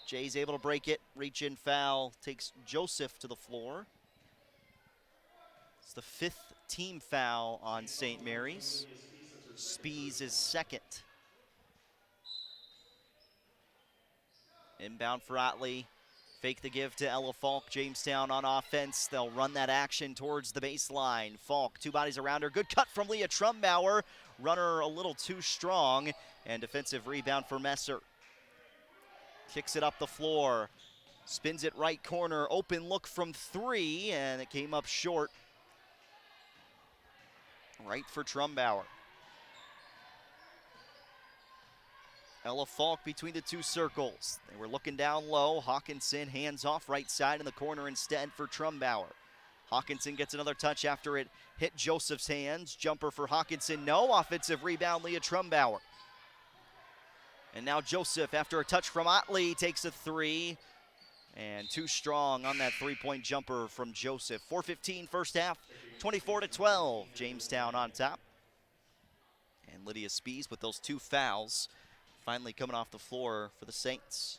[SPEAKER 2] Jay's able to break it, reach in foul, takes Joseph to the floor. It's the 5th team foul on St. Mary's. Spees is second. Inbound for Otley. Fake the give to Ella Falk. Jamestown on offense. They'll run that action towards the baseline. Falk, 2 bodies around her. Good cut from Leah Trumbauer. Runner a little too strong. And defensive rebound for Messer. Kicks it up the floor. Spins it right corner. Open look from 3, and it came up short. Right for Trumbauer. Ella Falk between the 2 circles. They were looking down low. Hawkinson hands off right side in the corner instead for Trumbauer. Hawkinson gets another touch after it hit Joseph's hands. Jumper for Hawkinson, no. Offensive rebound, Leah Trumbauer. And now Joseph, after a touch from Otley, takes a 3. And too strong on that 3-point jumper from Joseph. 4:15 first half, 24-12. Jamestown on top. And Lydia Spees with those 2 fouls. Finally coming off the floor for the Saints.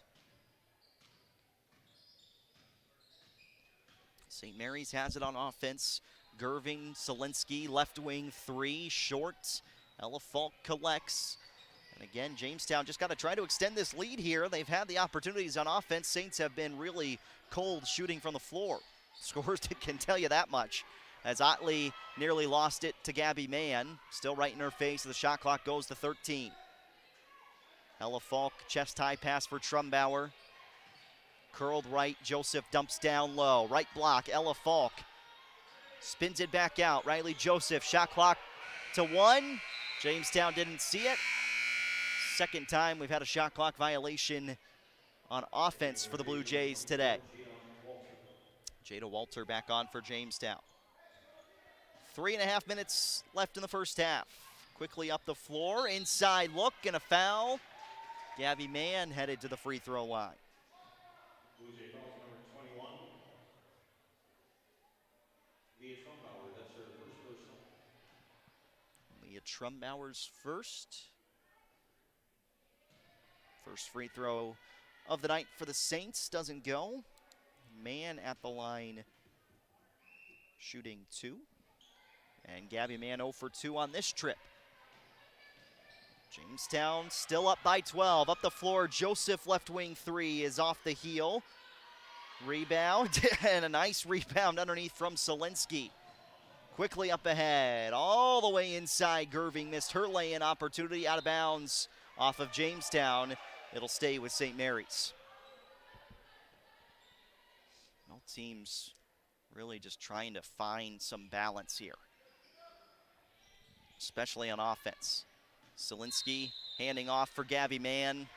[SPEAKER 2] St. Mary's has it on offense. Gerving, Selensky, left wing 3, short. Ella Falk collects. And again, Jamestown just got to try to extend this lead here. They've had the opportunities on offense. Saints have been really cold shooting from the floor. Scores can tell you that much. As Otley nearly lost it to Gabby Mann. Still right in her face. The shot clock goes to 13. Ella Falk, chest high pass for Trumbauer. Curled right, Joseph dumps down low. Right block, Ella Falk. Spins it back out, Riley Joseph, shot clock to 1. Jamestown didn't see it. Second time we've had a shot clock violation on offense for the Blue Jays today. Jada Walter back on for Jamestown. 3.5 minutes left in the first half. Quickly up the floor, inside look and a foul. Gabby Mann headed to the free throw line.
[SPEAKER 9] Blue Jay fouls number 21. Leah Trumbauer, that's her first personal.
[SPEAKER 2] Leah Trumbauer's first. First free throw of the night for the Saints doesn't go. Mann at the line shooting 2. And Gabby Mann 0 for 2 on this trip. Jamestown still up by 12. Up the floor, Joseph left wing 3 is off the heel. Rebound, and a nice rebound underneath from Selensky. Quickly up ahead, all the way inside. Gerving missed her lay-in opportunity, out of bounds off of Jamestown. It'll stay with St. Mary's. Both teams really just trying to find some balance here, especially on offense. Selensky handing off for Gabby Mann.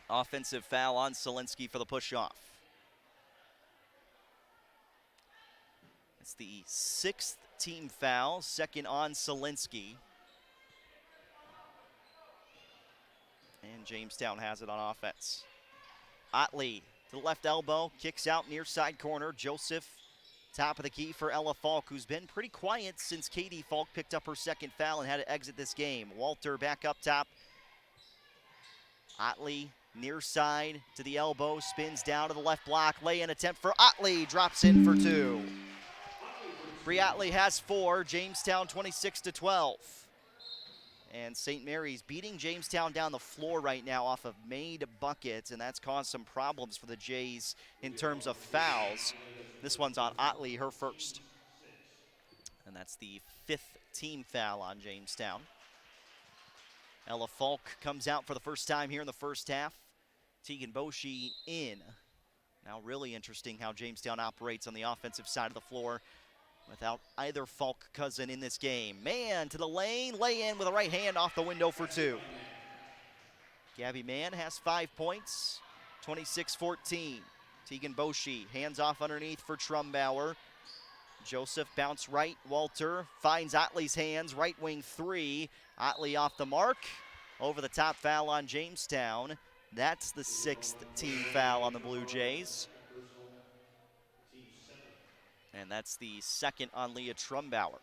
[SPEAKER 2] Offensive foul on Selensky for the push-off. It's the 6th team foul, second on Selensky. And Jamestown has it on offense. Otley to the left elbow, kicks out near side corner. Joseph, top of the key for Ella Falk, who's been pretty quiet since Katie Falk picked up her second foul and had to exit this game. Walter back up top. Otley near side to the elbow, spins down to the left block. Lay-in attempt for Otley, drops in for 2. Bree Otley has 4, Jamestown 26-12. And St. Mary's beating Jamestown down the floor right now off of made buckets, and that's caused some problems for the Jays in terms of fouls. This one's on Otley, her first. And that's the 5th team foul on Jamestown. Ella Falk comes out for the first time here in the first half. Tegan Boshi in. Now really interesting how Jamestown operates on the offensive side of the floor without either Falk cousin in this game. Mann to the lane, lay in with a right hand off the window for 2. Gabby Mann has 5 points, 26-14. Tegan Boshi hands off underneath for Trumbauer. Joseph bounce right, Walter finds Otley's hands, right wing 3. Otley off the mark, over the top foul on Jamestown. That's the 6th team foul on the Blue Jays. And that's the 2nd on Leah Trumbauer.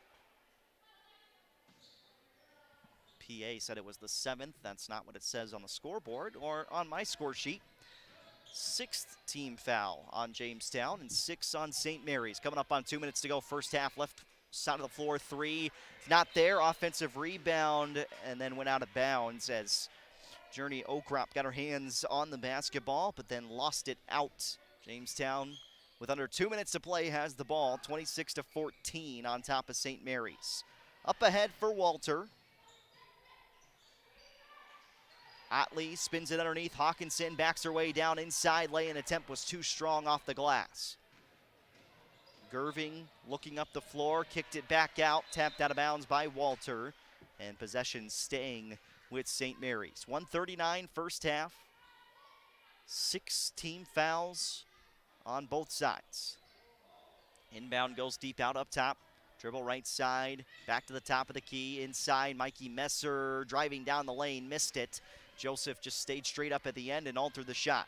[SPEAKER 2] PA said it was the 7th. That's not what it says on the scoreboard or on my score sheet. 6th team foul on Jamestown and 6 on St. Mary's. Coming up on 2 minutes to go, first half, left side of the floor, 3. Not there, offensive rebound, and then went out of bounds as Journey Okrop got her hands on the basketball, but then lost it out. Jamestown, with under 2 minutes to play, has the ball, 26-14 on top of St. Mary's. Up ahead for Walter. Otley spins it underneath. Hawkinson backs her way down inside. Lay-in attempt was too strong off the glass. Gerving looking up the floor, kicked it back out, tapped out of bounds by Walter, and possession staying with St. Mary's. 1:39 first half. 6 team fouls on both sides. Inbound goes deep out up top. Dribble right side, back to the top of the key. Inside, Mikey Messer driving down the lane, missed it. Joseph just stayed straight up at the end and altered the shot.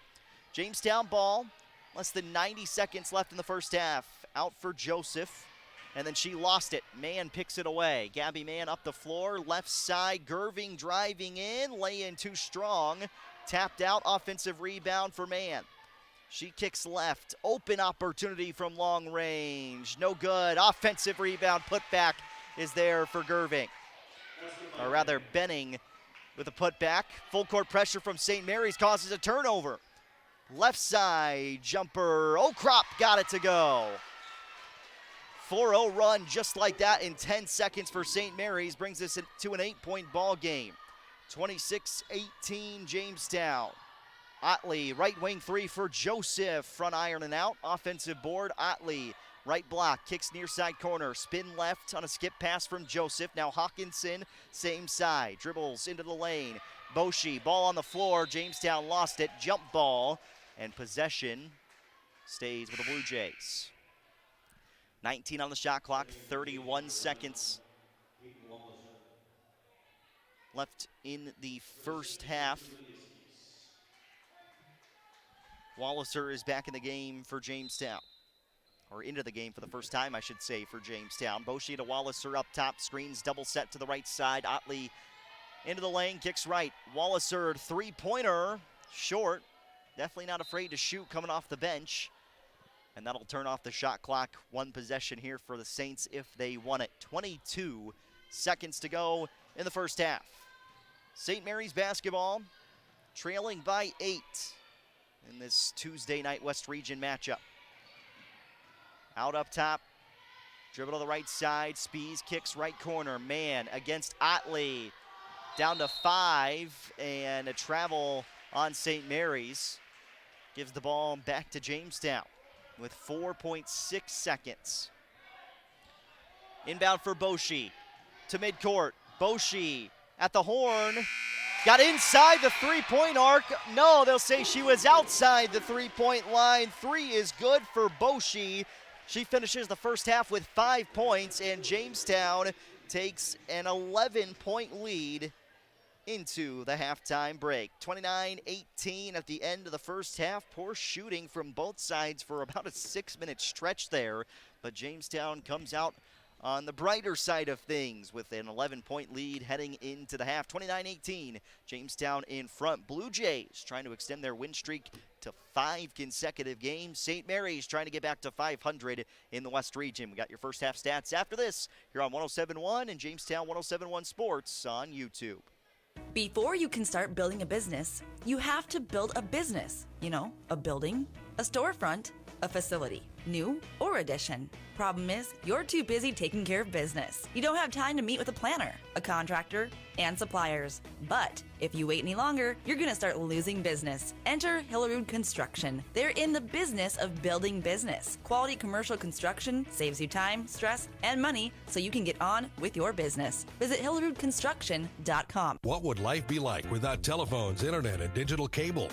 [SPEAKER 2] Jamestown ball, less than 90 seconds left in the first half. Out for Joseph, and then she lost it. Mann picks it away. Gabby Mann up the floor, left side. Gerving driving in, lay in too strong. Tapped out, offensive rebound for Mann. She kicks left, open opportunity from long range. No good, offensive rebound, putback is there for Gerving. Or rather, Benning with a putback. Full court pressure from St. Mary's causes a turnover. Left side, jumper, Okrop got it to go. 4-0 run just like that in 10 seconds for St. Mary's brings us to an 8-point ball game. 26-18 Jamestown. Otley, right wing 3 for Joseph. Front iron and out. Offensive board, Otley. Right block, kicks near side corner. Spin left on a skip pass from Joseph. Now Hawkinson, same side. Dribbles into the lane. Boshi, ball on the floor. Jamestown lost it. Jump ball. And possession stays with the Blue Jays. 19 on the shot clock, 31 seconds left in the first half. Walliser is back in the game for Jamestown. Or into the game for the first time, I should say, for Jamestown. Boshi to Walliser up top, screens double set to the right side. Otley into the lane, kicks right. Walliser, three-pointer, short. Definitely not afraid to shoot coming off the bench. And that'll turn off the shot clock. One possession here for the Saints if they want it. 22 seconds to go in the first half. St. Mary's basketball trailing by 8 in this Tuesday night West Region matchup. Out up top, dribble to the right side, Spees kicks right corner. Mann against Otley, down to 5, and a travel on St. Mary's. Gives the ball back to Jamestown with 4.6 seconds. Inbound for Boshi to midcourt. Boshi at the horn, got inside the three-point arc. No, they'll say she was outside the three-point line. 3 is good for Boshi. She finishes the first half with 5 points, and Jamestown takes an 11-point lead into the halftime break. 29-18 at the end of the first half. Poor shooting from both sides for about a 6-minute stretch there, but Jamestown comes out on the brighter side of things with an 11-point lead heading into the half. 29-18, Jamestown in front. Blue Jays trying to extend their win streak to 5 consecutive games. St. Mary's trying to get back to 500 in the West region. We got your first half stats after this here on 107.1 and Jamestown 107.1 Sports on YouTube.
[SPEAKER 10] Before you can start building a business, you have to build a business. You know, a building, a storefront, a facility, new or addition. Problem is, you're too busy taking care of business. You don't have time to meet with a planner, a contractor, and suppliers. But if you wait any longer, you're going to start losing business. Enter Hillerud Construction. They're in the business of building business. Quality commercial construction saves you time, stress, and money so you can get on with your business. Visit HillerudConstruction.com.
[SPEAKER 6] What would life be like without telephones, internet, and digital cable?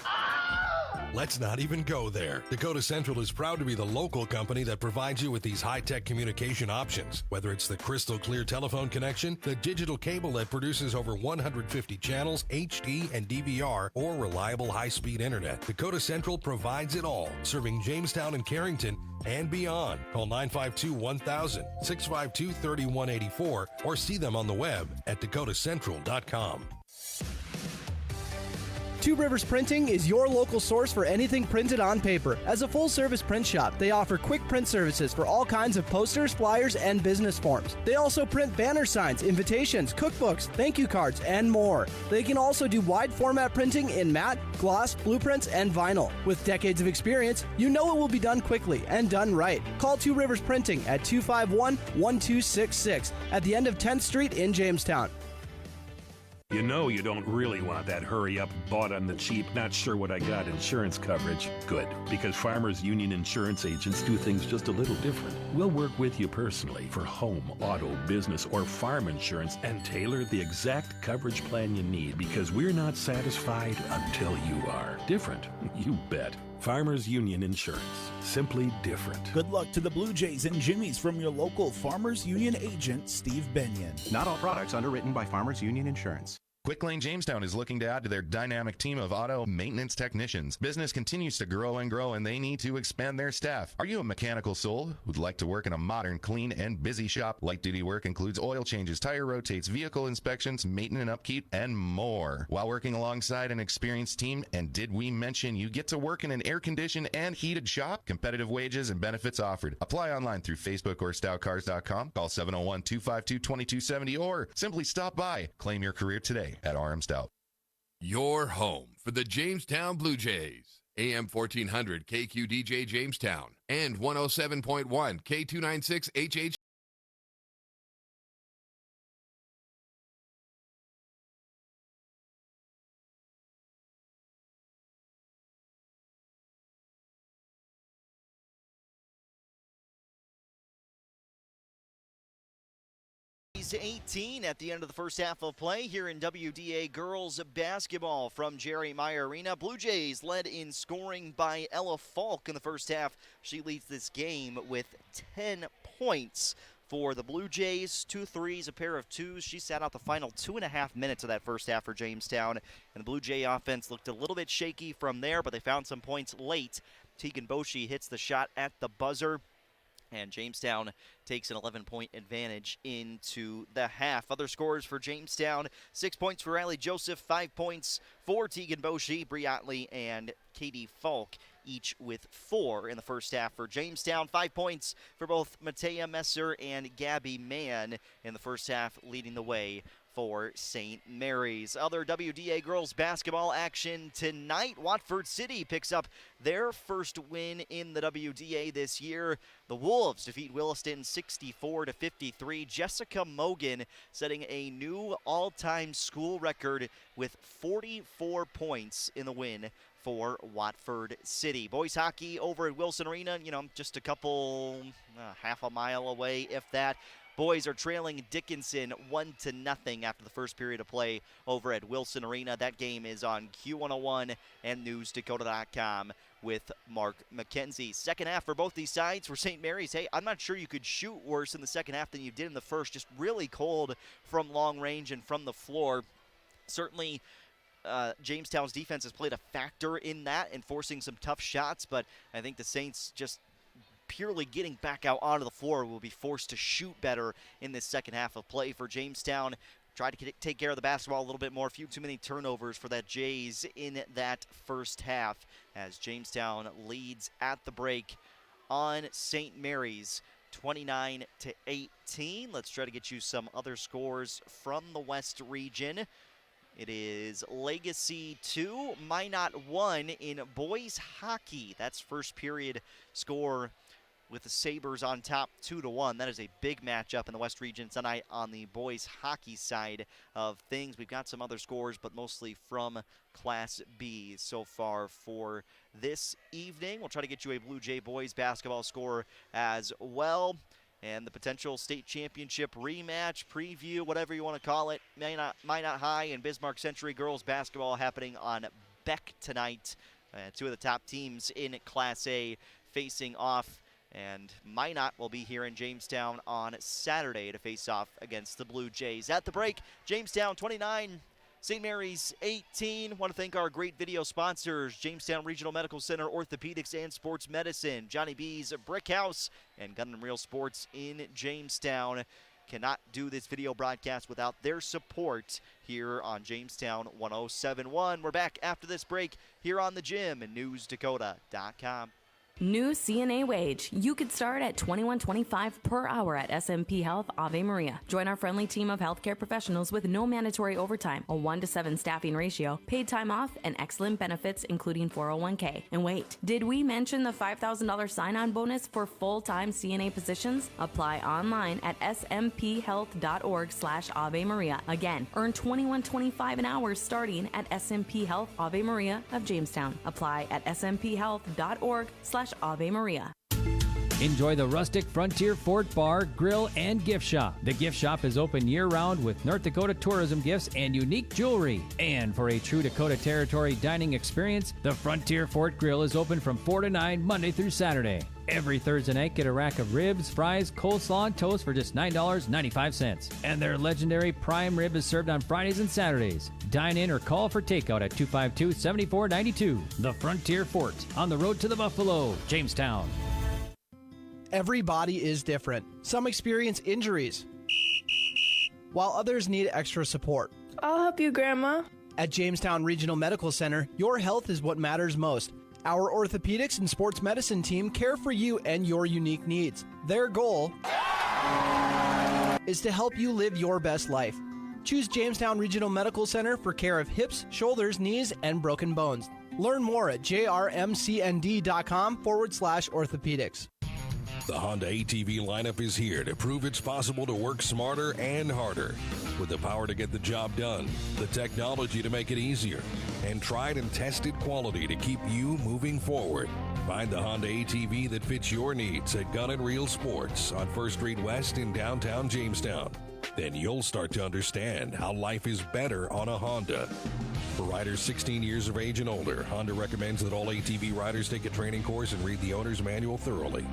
[SPEAKER 6] Let's not even go there. Dakota Central is proud to be the local company that provides you with these high-tech communication options. Whether it's the crystal clear telephone connection, the digital cable that produces over 150 channels, HD and DVR, or reliable high-speed internet, Dakota Central provides it all, serving Jamestown and Carrington and beyond. Call 952-1000, 652-3184, or see them on the web at dakotacentral.com.
[SPEAKER 11] Two Rivers Printing is your local source for anything printed on paper. As a full-service print shop, they offer quick print services for all kinds of posters, flyers, and business forms. They also print banner signs, invitations, cookbooks, thank you cards, and more. They can also do wide format printing in matte, gloss, blueprints, and vinyl. With decades of experience, you know it will be done quickly and done right. Call Two Rivers Printing at 251-1266 at the end of 10th Street in Jamestown.
[SPEAKER 12] You know you don't really want that hurry-up, bought on the cheap, not sure what I got insurance coverage. Good, because Farmers Union insurance agents do things just a little different. We'll work with you personally for home, auto, business, or farm insurance and tailor the exact coverage plan you need because we're not satisfied until you are. Different? You bet. Farmers Union Insurance. Simply different.
[SPEAKER 13] Good luck to the Blue Jays and Jimmies from your local Farmers Union agent, Steve Benyon.
[SPEAKER 14] Not all products underwritten by Farmers Union Insurance.
[SPEAKER 5] Quick Lane Jamestown is looking to add to their dynamic team of auto maintenance technicians. Business continues to grow, and they need to expand their staff. Are you a mechanical soul who'd like to work in a modern, clean, and busy shop? Light-duty work includes oil changes, tire rotates, vehicle inspections, maintenance and upkeep, and more. While working alongside an experienced team, and did we mention you get to work in an air-conditioned and heated shop? Competitive wages and benefits offered. Apply online through Facebook or stoutcars.com. Call 701-252-2270 or simply stop by. Claim your career today at RM Stout.
[SPEAKER 1] Your home for the Jamestown Blue Jays. AM 1400 KQDJ Jamestown and 107.1 K296 HH.
[SPEAKER 2] He's 18 at the end of the first half of play here in WDA girls basketball from Jerry Meyer Arena. Blue Jays led in scoring by Ella Falk in the first half. She leads this game with 10 points for the Blue Jays. 2 threes, a pair of twos. She sat out the final 2.5 minutes of that first half for Jamestown. And the Blue Jay offense looked a little bit shaky from there, but they found some points late. Tegan Boshi hits the shot at the buzzer. And Jamestown takes an 11-point advantage into the half. Other scores for Jamestown: 6 points for Riley Joseph, 5 points for Tegan Boshi, Bree Otley, and Katie Falk, each with 4 in the first half for Jamestown. 5 points for both Matea Messer and Gabby Mann in the first half, leading the way for St. Mary's. Other WDA girls basketball action tonight. Watford City picks up their first win in the WDA this year. The Wolves defeat Williston 64-53. Jessica Mogan setting a new all-time school record with 44 points in the win for Watford City. Boys hockey over at Wilson Arena, just a couple, half a mile away, if that. Boys are trailing Dickinson 1-0 after the first period of play over at Wilson Arena. That game is on Q101 and NewsDakota.com with Mark McKenzie. Second half for both these sides for St. Mary's. Hey, I'm not sure you could shoot worse in the second half than you did in the first. Just really cold from long range and from the floor. Certainly, Jamestown's defense has played a factor in that and forcing some tough shots, but I think the Saints just purely getting back out onto the floor. Will be forced to shoot better in this second half of play for Jamestown. Tried to take care of the basketball a little bit more. A few too many turnovers for that Jays in that first half as Jamestown leads at the break on St. Mary's 29-18. Let's try to get you some other scores from the West region. It is Legacy 2, Minot 1 in boys hockey. That's first period score with the Sabres on top 2-1. That is a big matchup in the West region tonight on the boys hockey side of things. We've got some other scores, but mostly from Class B so far for this evening. We'll try to get you a Blue Jay boys basketball score as well. And the potential state championship rematch, preview, whatever you want to call it. Minot High and Bismarck Century girls basketball happening on Beck tonight. Two of the top teams in Class A facing off. And Minot will be here in Jamestown on Saturday to face off against the Blue Jays. At the break, Jamestown 29, St. Mary's 18. Want to thank our great video sponsors, Jamestown Regional Medical Center, Orthopedics and Sports Medicine, Johnny B's Brick House, and Gun and Reel Sports in Jamestown. Cannot do this video broadcast without their support here on Jamestown 107.1. We're back after this break here on The Gym and NewsDakota.com.
[SPEAKER 15] New CNA wage. You could start at $21.25 per hour at SMP Health Ave Maria. Join our friendly team of healthcare professionals with no mandatory overtime, a 1-to-7 staffing ratio, paid time off, and excellent benefits including 401k. And wait, did we mention the $5,000 sign-on bonus for full-time CNA positions? Apply online at smphhealth.org/Ave Maria. Again, earn $21.25 an hour starting at SMP Health Ave Maria of Jamestown. Apply at smphhealth.org/Ave Maria.
[SPEAKER 16] Enjoy the rustic Frontier Fort Bar, Grill, and Gift Shop. The gift shop is open year-round with North Dakota tourism gifts and unique jewelry. And for a true Dakota Territory dining experience, the Frontier Fort Grill is open from 4 to 9 Monday through Saturday. Every Thursday night, get a rack of ribs, fries, coleslaw, and toast for just $9.95. And their legendary prime rib is served on Fridays and Saturdays. Dine in or call for takeout at 252-7492. The Frontier Fort, on the road to the Buffalo, Jamestown.
[SPEAKER 11] Every body is different. Some experience injuries, while others need extra support.
[SPEAKER 17] I'll help you, Grandma.
[SPEAKER 11] At Jamestown Regional Medical Center, your health is what matters most. Our orthopedics and sports medicine team care for you and your unique needs. Their goal is to help you live your best life. Choose Jamestown Regional Medical Center for care of hips, shoulders, knees, and broken bones. Learn more at jrmcnd.com/orthopedics.
[SPEAKER 6] The Honda ATV lineup is here to prove it's possible to work smarter and harder. With the power to get the job done, the technology to make it easier, and tried and tested quality to keep you moving forward. Find the Honda ATV that fits your needs at Gun and Reel Sports on 1st Street West in downtown Jamestown. Then you'll start to understand how life is better on a Honda. For riders 16 years of age and older, Honda recommends that all ATV riders take a training course and read the owner's manual thoroughly.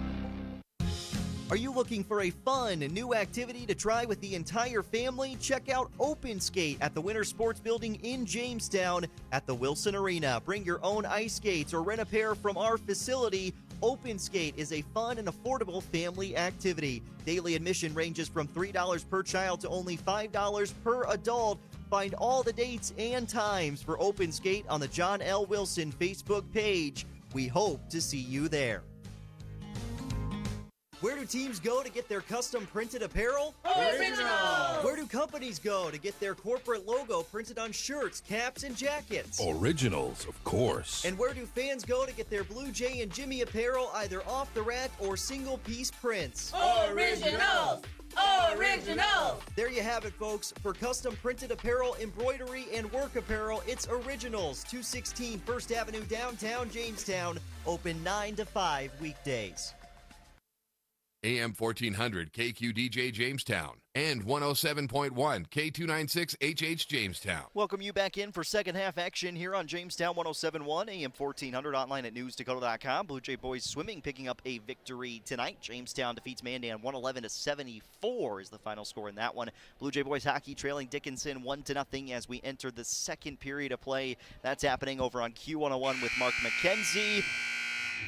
[SPEAKER 2] Are you looking for a fun, new activity to try with the entire family? Check out Open Skate at the Winter Sports Building in Jamestown at the Wilson Arena. Bring your own ice skates or rent a pair from our facility. Open Skate is a fun and affordable family activity. Daily admission ranges from $3 per child to only $5 per adult. Find all the dates and times for Open Skate on the John L. Wilson Facebook page. We hope to see you there. Where do teams go to get their custom printed apparel?
[SPEAKER 8] Original!
[SPEAKER 2] Where do companies go to get their corporate logo printed on shirts, caps, and jackets?
[SPEAKER 6] Originals, of course.
[SPEAKER 2] And where do fans go to get their Blue Jay and Jimmy apparel either off the rack or single-piece prints?
[SPEAKER 8] Originals! Originals!
[SPEAKER 2] There you have it, folks. For custom printed apparel, embroidery, and work apparel, it's Originals, 216 First Avenue, downtown Jamestown. Open 9 to 5 weekdays.
[SPEAKER 1] AM 1400 KQDJ Jamestown and 107.1 K296 HH Jamestown.
[SPEAKER 2] Welcome you back in for second half action here on Jamestown 107.1 AM 1400, online at newsdakota.com. Blue Jay boys swimming picking up a victory tonight. Jamestown defeats Mandan 111-74 is the final score in that one. Blue Jay boys hockey trailing Dickinson 1-0 as we enter the second period of play. That's happening over on Q101 with Mark McKenzie.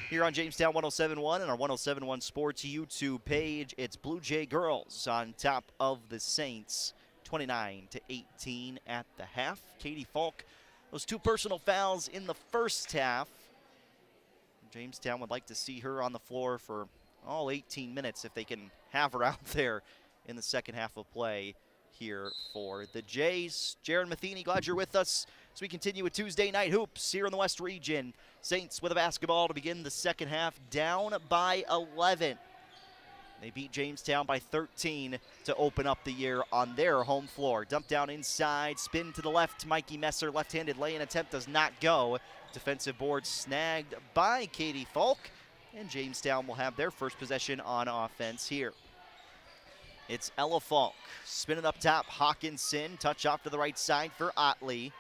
[SPEAKER 2] Here on Jamestown 107.1 and our 107.1 Sports YouTube page, it's Blue Jay girls on top of the Saints, 29-18 at the half. Katie Falk, those 2 personal fouls in the first half. Jamestown would like to see her on the floor for all 18 minutes if they can have her out there in the second half of play here for the Jays. Jaron Matheny, glad you're with us as we continue with Tuesday Night Hoops here in the West Region. Saints with a basketball to begin the second half, down by 11. They beat Jamestown by 13 to open up the year on their home floor. Dump down inside, spin to the left. Mikey Messer, left-handed lay-in attempt does not go. Defensive board snagged by Katie Falk, and Jamestown will have their first possession on offense here. It's Ella Falk, spinning up top, Hawkinson, touch off to the right side for Otley,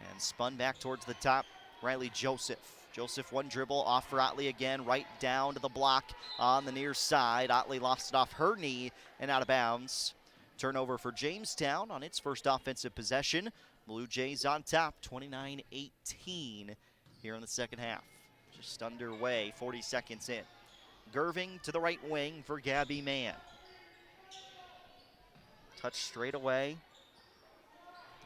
[SPEAKER 2] and spun back towards the top, Riley Joseph. Joseph one dribble off for Otley again, right down to the block on the near side. Otley lost it off her knee and out of bounds. Turnover for Jamestown on its first offensive possession. Blue Jays on top, 29-18 here in the second half. Just underway, 40 seconds in. Gerving to the right wing for Gabby Mann. Touch straight away.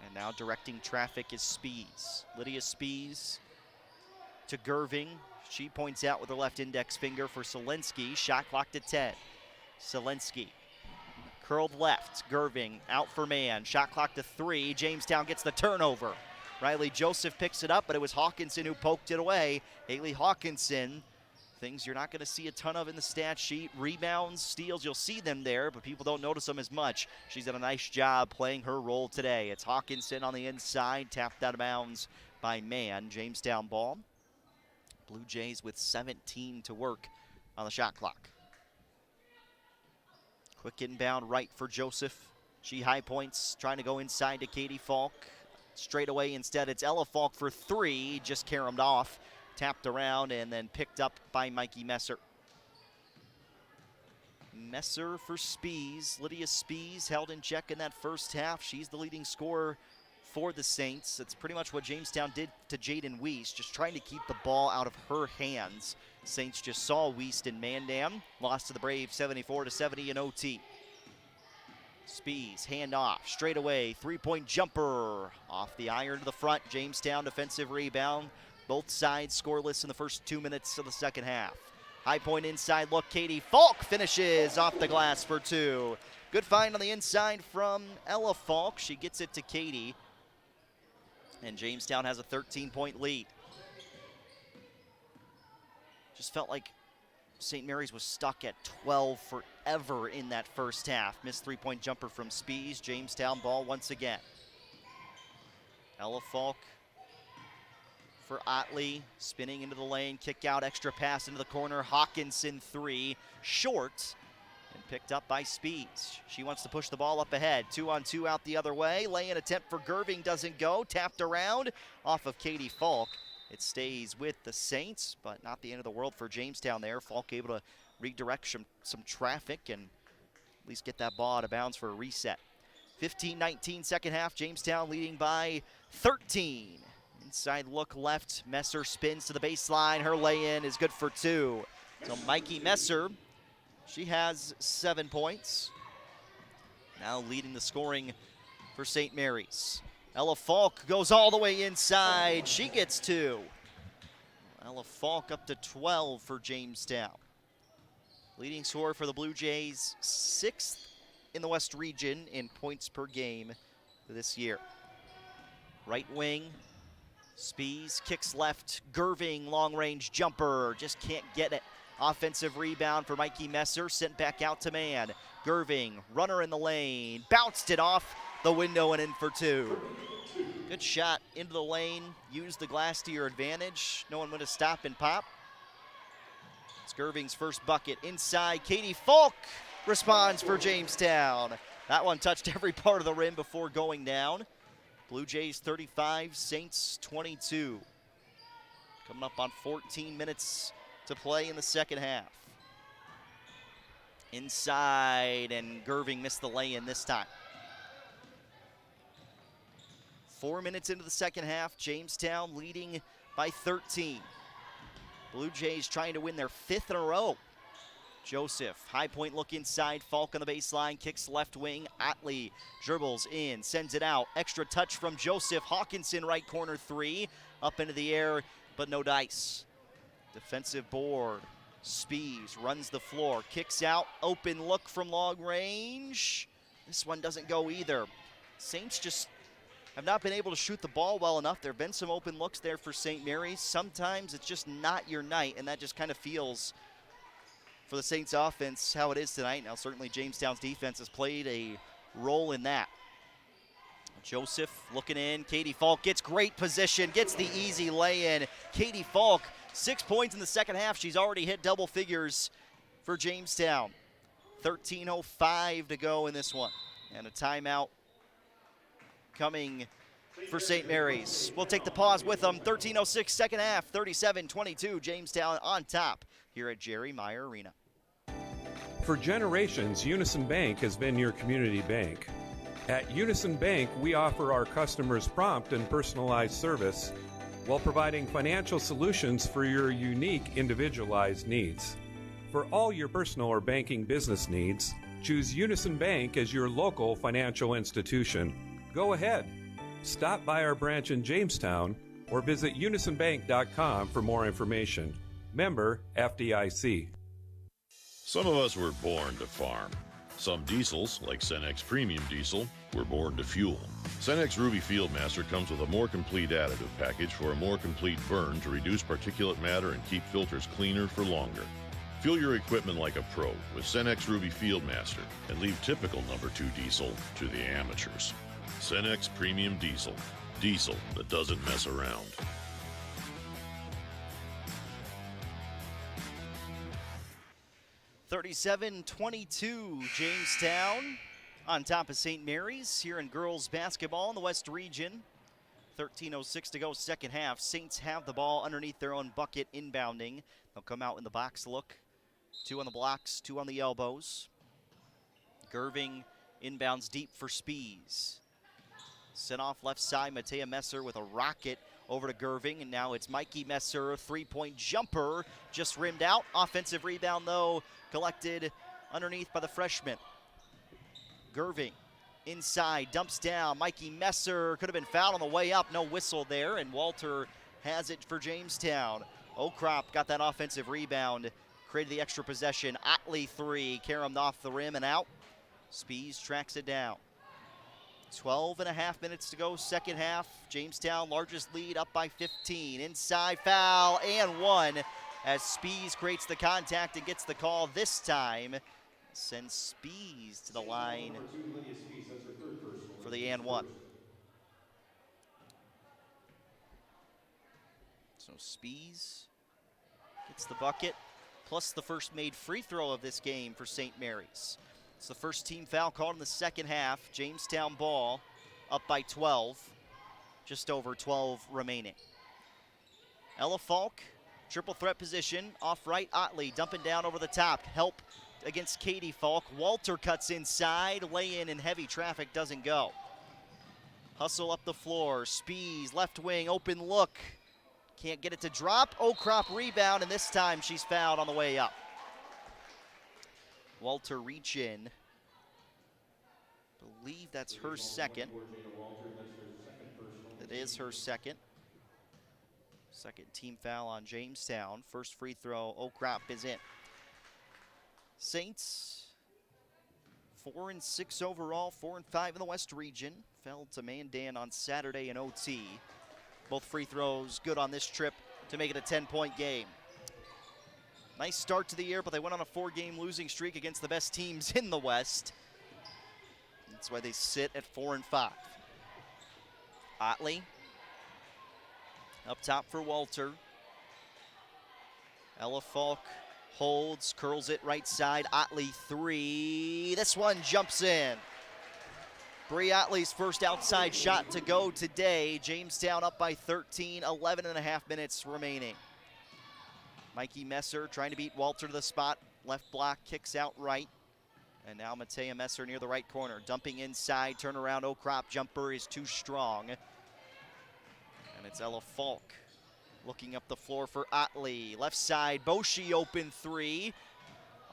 [SPEAKER 2] And now directing traffic is Spees. Lydia Spees to Gerving. She points out with her left index finger for Selensky. Shot clock to 10. Selensky curled left. Gerving out for Mann. Shot clock to 3. Jamestown gets the turnover. Riley Joseph picks it up, but it was Hawkinson who poked it away. Haley Hawkinson, things you're not going to see a ton of in the stat sheet. Rebounds, steals, you'll see them there, but people don't notice them as much. She's done a nice job playing her role today. It's Hawkinson on the inside, tapped out of bounds by Mann. Jamestown ball. Blue Jays with 17 to work on the shot clock. Quick inbound right for Joseph. She high points, trying to go inside to Katie Falk. Straight away instead, it's Ella Falk for 3, just caromed off. Tapped around and then picked up by Mikey Messer. Messer for Spees. Lydia Spees held in check in that first half. She's the leading scorer for the Saints. That's pretty much what Jamestown did to Jaden Weiss, just trying to keep the ball out of her hands. Saints just saw Weiss in Mandam. Lost to the Braves 74-70 in OT. Spees, hand off, straight away, three-point jumper off the iron to the front. Jamestown defensive rebound. Both sides scoreless in the first 2 minutes of the second half. High point inside look, Katie Falk finishes off the glass for 2. Good find on the inside from Ella Falk. She gets it to Katie. And Jamestown has a 13-point lead. Just felt like St. Mary's was stuck at 12 forever in that first half. Missed three-point jumper from Spees. Jamestown ball once again. Ella Falk for Otley, spinning into the lane, kick out, extra pass into the corner. Hawkinson 3, short, and picked up by Spees. She wants to push the ball up ahead. 2-on-2 out the other way. Lay-in attempt for Gerving doesn't go. Tapped around off of Katie Falk. It stays with the Saints, but not the end of the world for Jamestown there. Falk able to redirect some traffic and at least get that ball out of bounds for a reset. 15-19 second half. Jamestown leading by 13. Inside look left. Messer spins to the baseline. Her lay-in is good for 2. So Mikey Messer, she has 7 points. Now leading the scoring for St. Mary's. Ella Falk goes all the way inside. She gets 2. Ella Falk up to 12 for Jamestown. Leading scorer for the Blue Jays, 6th in the West Region in points per game this year. Right wing, Spees kicks left. Gerving, long-range jumper, just can't get it. Offensive rebound for Mikey Messer, sent back out to Mann. Gerving, runner in the lane, bounced it off the window and in for 2. Good shot into the lane. Use the glass to your advantage. No one went to stop and pop. It's Gerving's first bucket. Inside, Katie Falk responds for Jamestown. That one touched every part of the rim before going down. Blue Jays 35, Saints 22. Coming up on 14 minutes to play in the second half. Inside, and Gerving missed the lay-in this time. 4 minutes into the second half, Jamestown leading by 13. Blue Jays trying to win their 5th in a row. Joseph, high point look inside, Falk on the baseline, kicks left wing, Otley dribbles in, sends it out, extra touch from Joseph, Hawkinson right corner 3, up into the air, but no dice. Defensive board, Spees runs the floor, kicks out, open look from long range. This one doesn't go either. Saints just have not been able to shoot the ball well enough. There have been some open looks there for St. Mary's. Sometimes it's just not your night, and that just kind of feels for the Saints offense how it is tonight. Now certainly Jamestown's defense has played a role in that. Joseph looking in, Katie Falk gets great position, gets the easy lay-in. Katie Falk, 6 points in the second half. She's already hit double figures for Jamestown. 13:05 to go in this one. And a timeout coming for St. Mary's. We'll take the pause with them. 13:06 second half, 37-22, Jamestown on top here at Jerry Meyer Arena.
[SPEAKER 17] For generations, Unison Bank has been your community bank. At Unison Bank, we offer our customers prompt and personalized service while providing financial solutions for your unique, individualized needs. For all your personal or banking business needs, choose Unison Bank as your local financial institution. Go ahead. Stop by our branch in Jamestown or visit unisonbank.com for more information. Member FDIC.
[SPEAKER 18] Some of us were born to farm. Some diesels, like Cenex Premium Diesel, were born to fuel. Cenex Ruby Fieldmaster comes with a more complete additive package for a more complete burn to reduce particulate matter and keep filters cleaner for longer. Fuel your equipment like a pro with Cenex Ruby Fieldmaster and leave typical number 2 diesel to the amateurs. Cenex Premium Diesel. Diesel that doesn't mess around.
[SPEAKER 2] (37-22) Jamestown on top of St. Mary's here in girls basketball in the West Region. 13:06 to go second half. Saints have the ball underneath their own bucket inbounding. They'll come out in the box look. 2 on the blocks, 2 on the elbows. Gerving inbounds deep for Spees. Sent off left side, Matea Messer with a rocket over to Gerving, and now it's Mikey Messer, 3-point jumper, just rimmed out. Offensive rebound, though, collected underneath by the freshman. Gerving inside, dumps down. Mikey Messer could have been fouled on the way up. No whistle there, and Walter has it for Jamestown. Okrop got that offensive rebound, created the extra possession. Otley 3, caromed off the rim and out. Spees tracks it down. 12.5 minutes to go, second half. Jamestown, largest lead, up by 15. Inside, foul, and 1 as Spees creates the contact and gets the call this time. Sends Spees to the line for the and 1. So Spees gets the bucket, plus the first made free throw of this game for St. Mary's. It's the first team foul called in the second half. Jamestown ball up by 12. Just over 12 remaining. Ella Falk, triple threat position. Off right, Otley dumping down over the top. Help against Katie Falk. Walter cuts inside. Lay in heavy traffic doesn't go. Hustle up the floor. Spees, left wing, open look. Can't get it to drop. Okrop rebound, and this time she's fouled on the way up. Walter reach in. Believe that's her second. That is her second. Second team foul on Jamestown. First free throw, Okrop is in. Saints, 4-6 overall, 4-5 in the West Region. Fell to Mandan on Saturday in OT. Both free throws good on this trip to make it a 10-point game. Nice start to the year, but they went on a 4-game losing streak against the best teams in the West. That's why they sit at 4-5. Otley up top for Walter. Ella Falk holds, curls it right side. Otley 3. This one jumps in. Bree Otley's first outside shot to go today. Jamestown up by 13, 11.5 minutes remaining. Mikey Messer trying to beat Walter to the spot. Left block, kicks out right. And now Matea Messer near the right corner. Dumping inside, turnaround, Okrop jumper is too strong. And it's Ella Falk Looking up the floor for Otley. Left side, Boshi open three.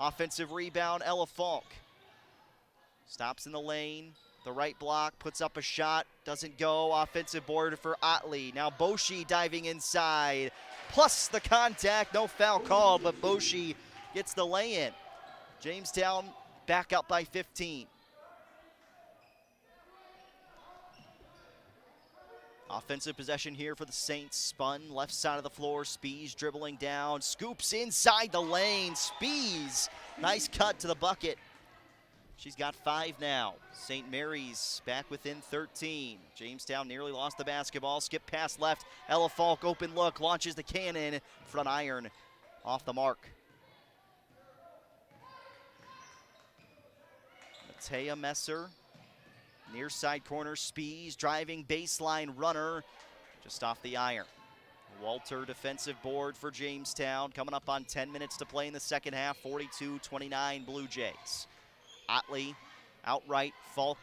[SPEAKER 2] Offensive rebound, Ella Falk. Stops in the lane. The right block, puts up a shot, doesn't go. Offensive board for Otley. Now Boshi diving inside. Plus the contact, no foul called, but Boshi gets the lay-in. Jamestown back up by 15. Offensive possession here for the Saints. Spun, left side of the floor. Spees dribbling down. Scoops inside the lane. Spees, nice cut to the bucket. She's got 5 now. St. Mary's back within 13. Jamestown nearly lost the basketball. Skip pass left. Ella Falk, open look. Launches the cannon. Front iron off the mark. Matea Messer. Near side corner, Spees, driving baseline runner, just off the iron. Walter defensive board for Jamestown, coming up on 10 minutes to play in the second half, 42-29 Blue Jays. Otley, outright, Falk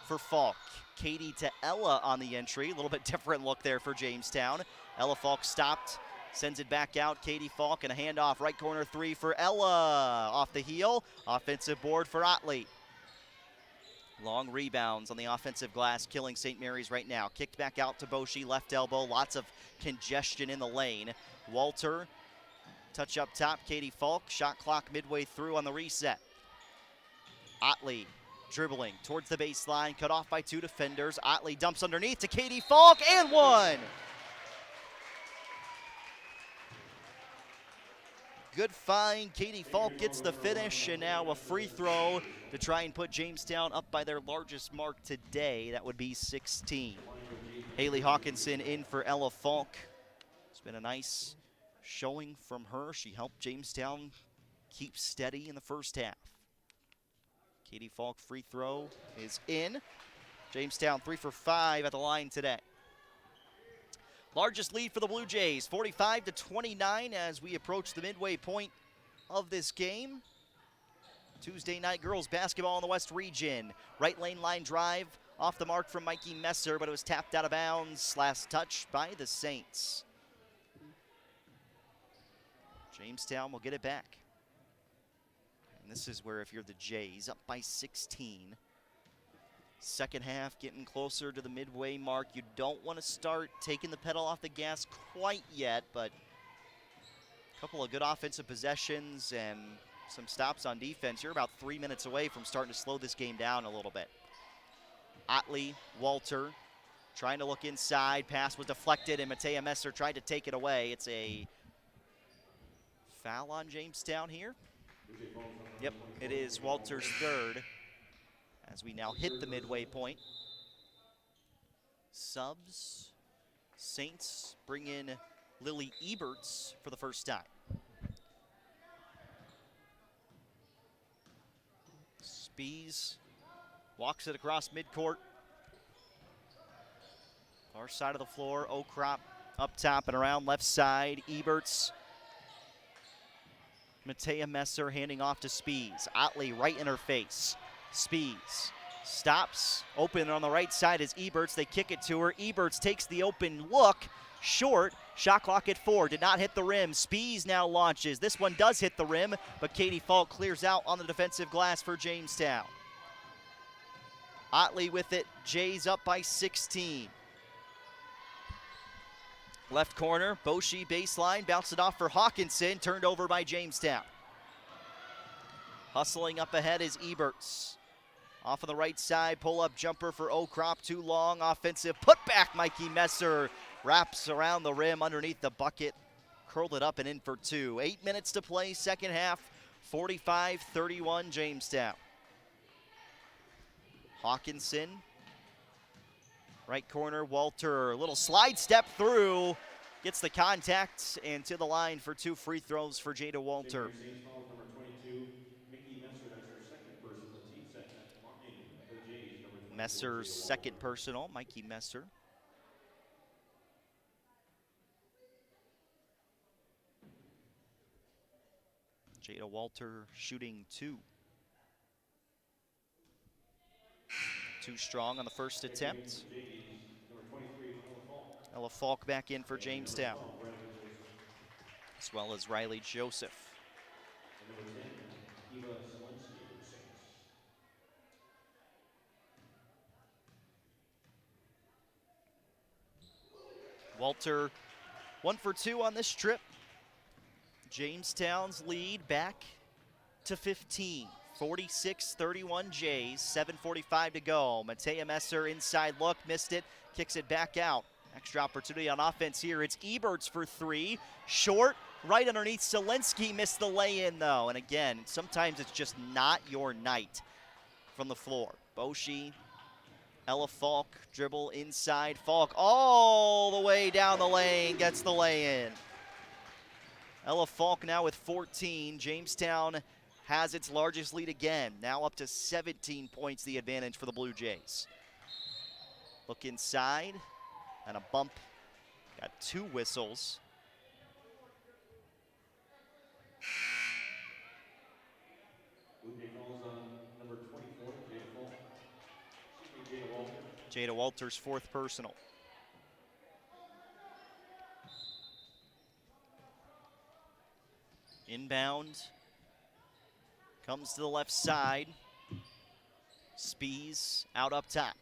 [SPEAKER 2] for Falk. Katie to Ella on the entry, a little bit different look there for Jamestown. Ella Falk stopped, sends it back out, Katie Falk, and a handoff, right corner three for Ella. Off the heel, offensive board for Otley. Long rebounds on the offensive glass, killing St. Mary's right now. Kicked back out to Boshi, left elbow. Lots of congestion in the lane. Walter, touch up top. Katie Falk, shot clock midway through on the reset. Otley dribbling towards the baseline, cut off by 2 defenders. Otley dumps underneath to Katie Falk, and one! Good find. Katie Falk gets the finish, and now a free throw to try and put Jamestown up by their largest mark today. That would be 16. Haley Hawkinson in for Ella Falk. It's been a nice showing from her. She helped Jamestown keep steady in the first half. Katie Falk free throw is in. Jamestown 3 for 5 at the line today. Largest lead for the Blue Jays, 45-29 as we approach the midway point of this game. Tuesday night girls basketball in the West Region. Right lane line drive off the mark from Mikey Messer, but it was tapped out of bounds. Last touch by the Saints. Jamestown will get it back. And this is where if you're the Jays, up by 16. Second half getting closer to the midway mark. You don't want to start taking the pedal off the gas quite yet, but a couple of good offensive possessions and some stops on defense. You're about 3 minutes away from starting to slow this game down a little bit. Otley, Walter, trying to look inside. Pass was deflected, and Matea Messer tried to take it away. It's a foul on Jamestown here. Yep, it is Walter's third. As we now hit the midway point. Subs. Saints bring in Lily Eberts for the first time. Spees walks it across midcourt. Far side of the floor. Okrop up top and around left side. Eberts. Matea Messer handing off to Spees. Otley right in her face. Spees stops, open on the right side is Eberts. They kick it to her. Eberts takes the open look, short. Shot clock at 4, did not hit the rim. Spees now launches. This one does hit the rim, but Katie Falk clears out on the defensive glass for Jamestown. Otley with it, Jays up by 16. Left corner, Boshi baseline, bounced it off for Hawkinson, turned over by Jamestown. Hustling up ahead is Eberts. Off of the right side, pull-up jumper for Okrop, too long. Offensive putback, Mikey Messer wraps around the rim underneath the bucket. Curled it up and in for 2. 8 minutes to play, second half, 45-31 Jamestown. Hawkinson, right corner, Walter, a little slide step through. Gets the contact and to the line for 2 free throws for Jada Walter. Messer's second personal, Mikey Messer. Jada Walter shooting 2. Too strong on the first attempt. Ella Falk back in for Jamestown. as well as Riley Joseph.
[SPEAKER 9] Number 10, Eva Selensky for the Saints.
[SPEAKER 2] Walter 1 for 2 on this trip. Jamestown's lead back to 15. 46-31 Jays, 7:45 to go. Matea Messer inside look, missed it, kicks it back out. Extra opportunity on offense here. It's Eberts for 3. Short, right underneath Selensky, missed the lay-in though. And again, sometimes it's just not your night from the floor. Boshi, Ella Falk, dribble inside. Falk all the way down the lane, gets the lay-in. Ella Falk now with 14. Jamestown has its largest lead again, now up to 17 points the advantage for the Blue Jays. Look inside, and a bump. Got 2 whistles.
[SPEAKER 9] Blue Jay calls on number 24, Jada Falk. Jada Walter.
[SPEAKER 2] Jada Walters' 4th personal. Inbound. Comes to the left side. Spees out up top.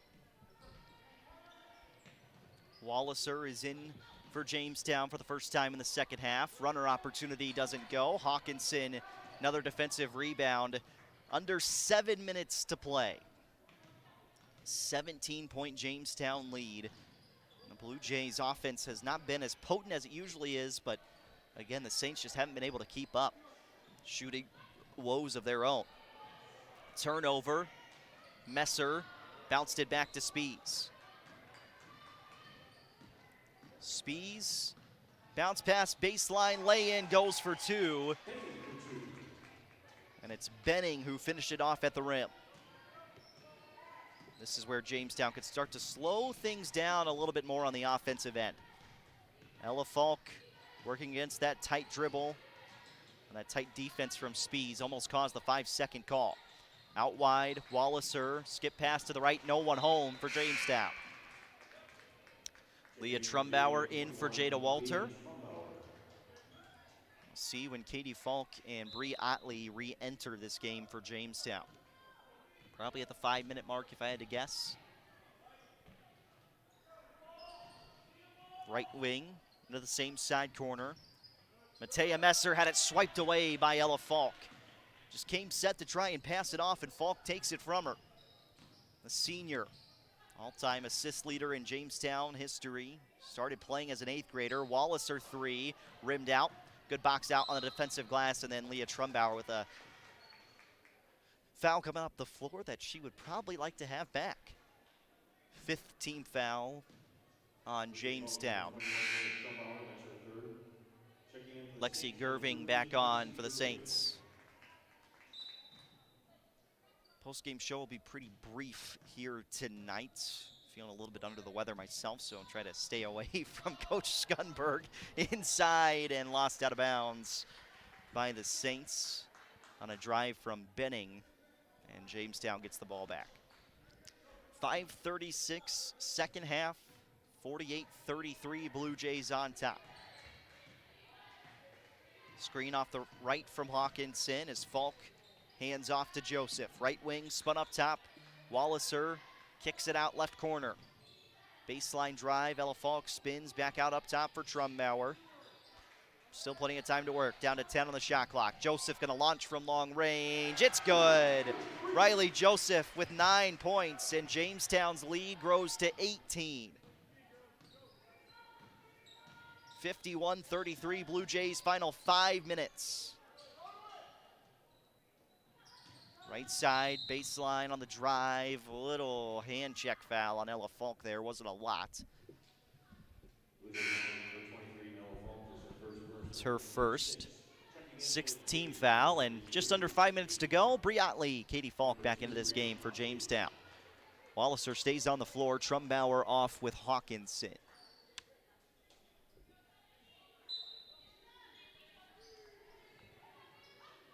[SPEAKER 2] Walliser is in for Jamestown for the first time in the second half. Runner opportunity doesn't go. Hawkinson, another defensive rebound. Under 7 minutes to play. 17-point Jamestown lead. The Blue Jays offense has not been as potent as it usually is, but again, the Saints just haven't been able to keep up. Shooting woes of their own. Turnover. Messer bounced it back to Spees. Spees, bounce pass, baseline, lay-in, goes for 2. And it's Benning who finished it off at the rim. This is where Jamestown could start to slow things down a little bit more on the offensive end. Ella Falk working against that tight dribble. And that tight defense from Spees almost caused the 5-second call. Out wide, Walliser, skip pass to the right, no one home for Jamestown. Leah Trumbauer in for Jada Walter. We'll see when Katie Falk and Bree Otley re-enter this game for Jamestown. Probably at the 5-minute mark if I had to guess. Right wing into the same side corner. Matea Messer had it swiped away by Ella Falk. Just came set to try and pass it off, and Falk takes it from her. The senior, all-time assist leader in Jamestown history. Started playing as an 8th grader. Walliser 3, rimmed out. Good box out on the defensive glass, and then Leah Trumbauer with a foul coming up the floor that she would probably like to have back. 5th team foul on Jamestown. Lexi Gerving back on for the Saints. Post-game show will be pretty brief here tonight. Feeling a little bit under the weather myself, so I'll try to stay away from Coach Scunberg. Inside and lost out of bounds by the Saints on a drive from Benning, and Jamestown gets the ball back. 5:36 second half, 48-33 Blue Jays on top. Screen off the right from Hawkinson as Falk hands off to Joseph. Right wing spun up top. Walliser kicks it out left corner. Baseline drive. Ella Falk spins back out up top for Trumbauer. Still plenty of time to work. Down to 10 on the shot clock. Joseph going to launch from long range. It's good. Riley Joseph with 9 points, and Jamestown's lead grows to 18. 51-33 Blue Jays, final 5 minutes. Right side, baseline on the drive. A little hand check foul on Ella Falk there. Wasn't a lot. It's her first. 6th team foul, and just under 5 minutes to go. Bree Otley, Katie Falk back into this game for Jamestown. Walliser stays on the floor. Trumbauer off with Hawkinson.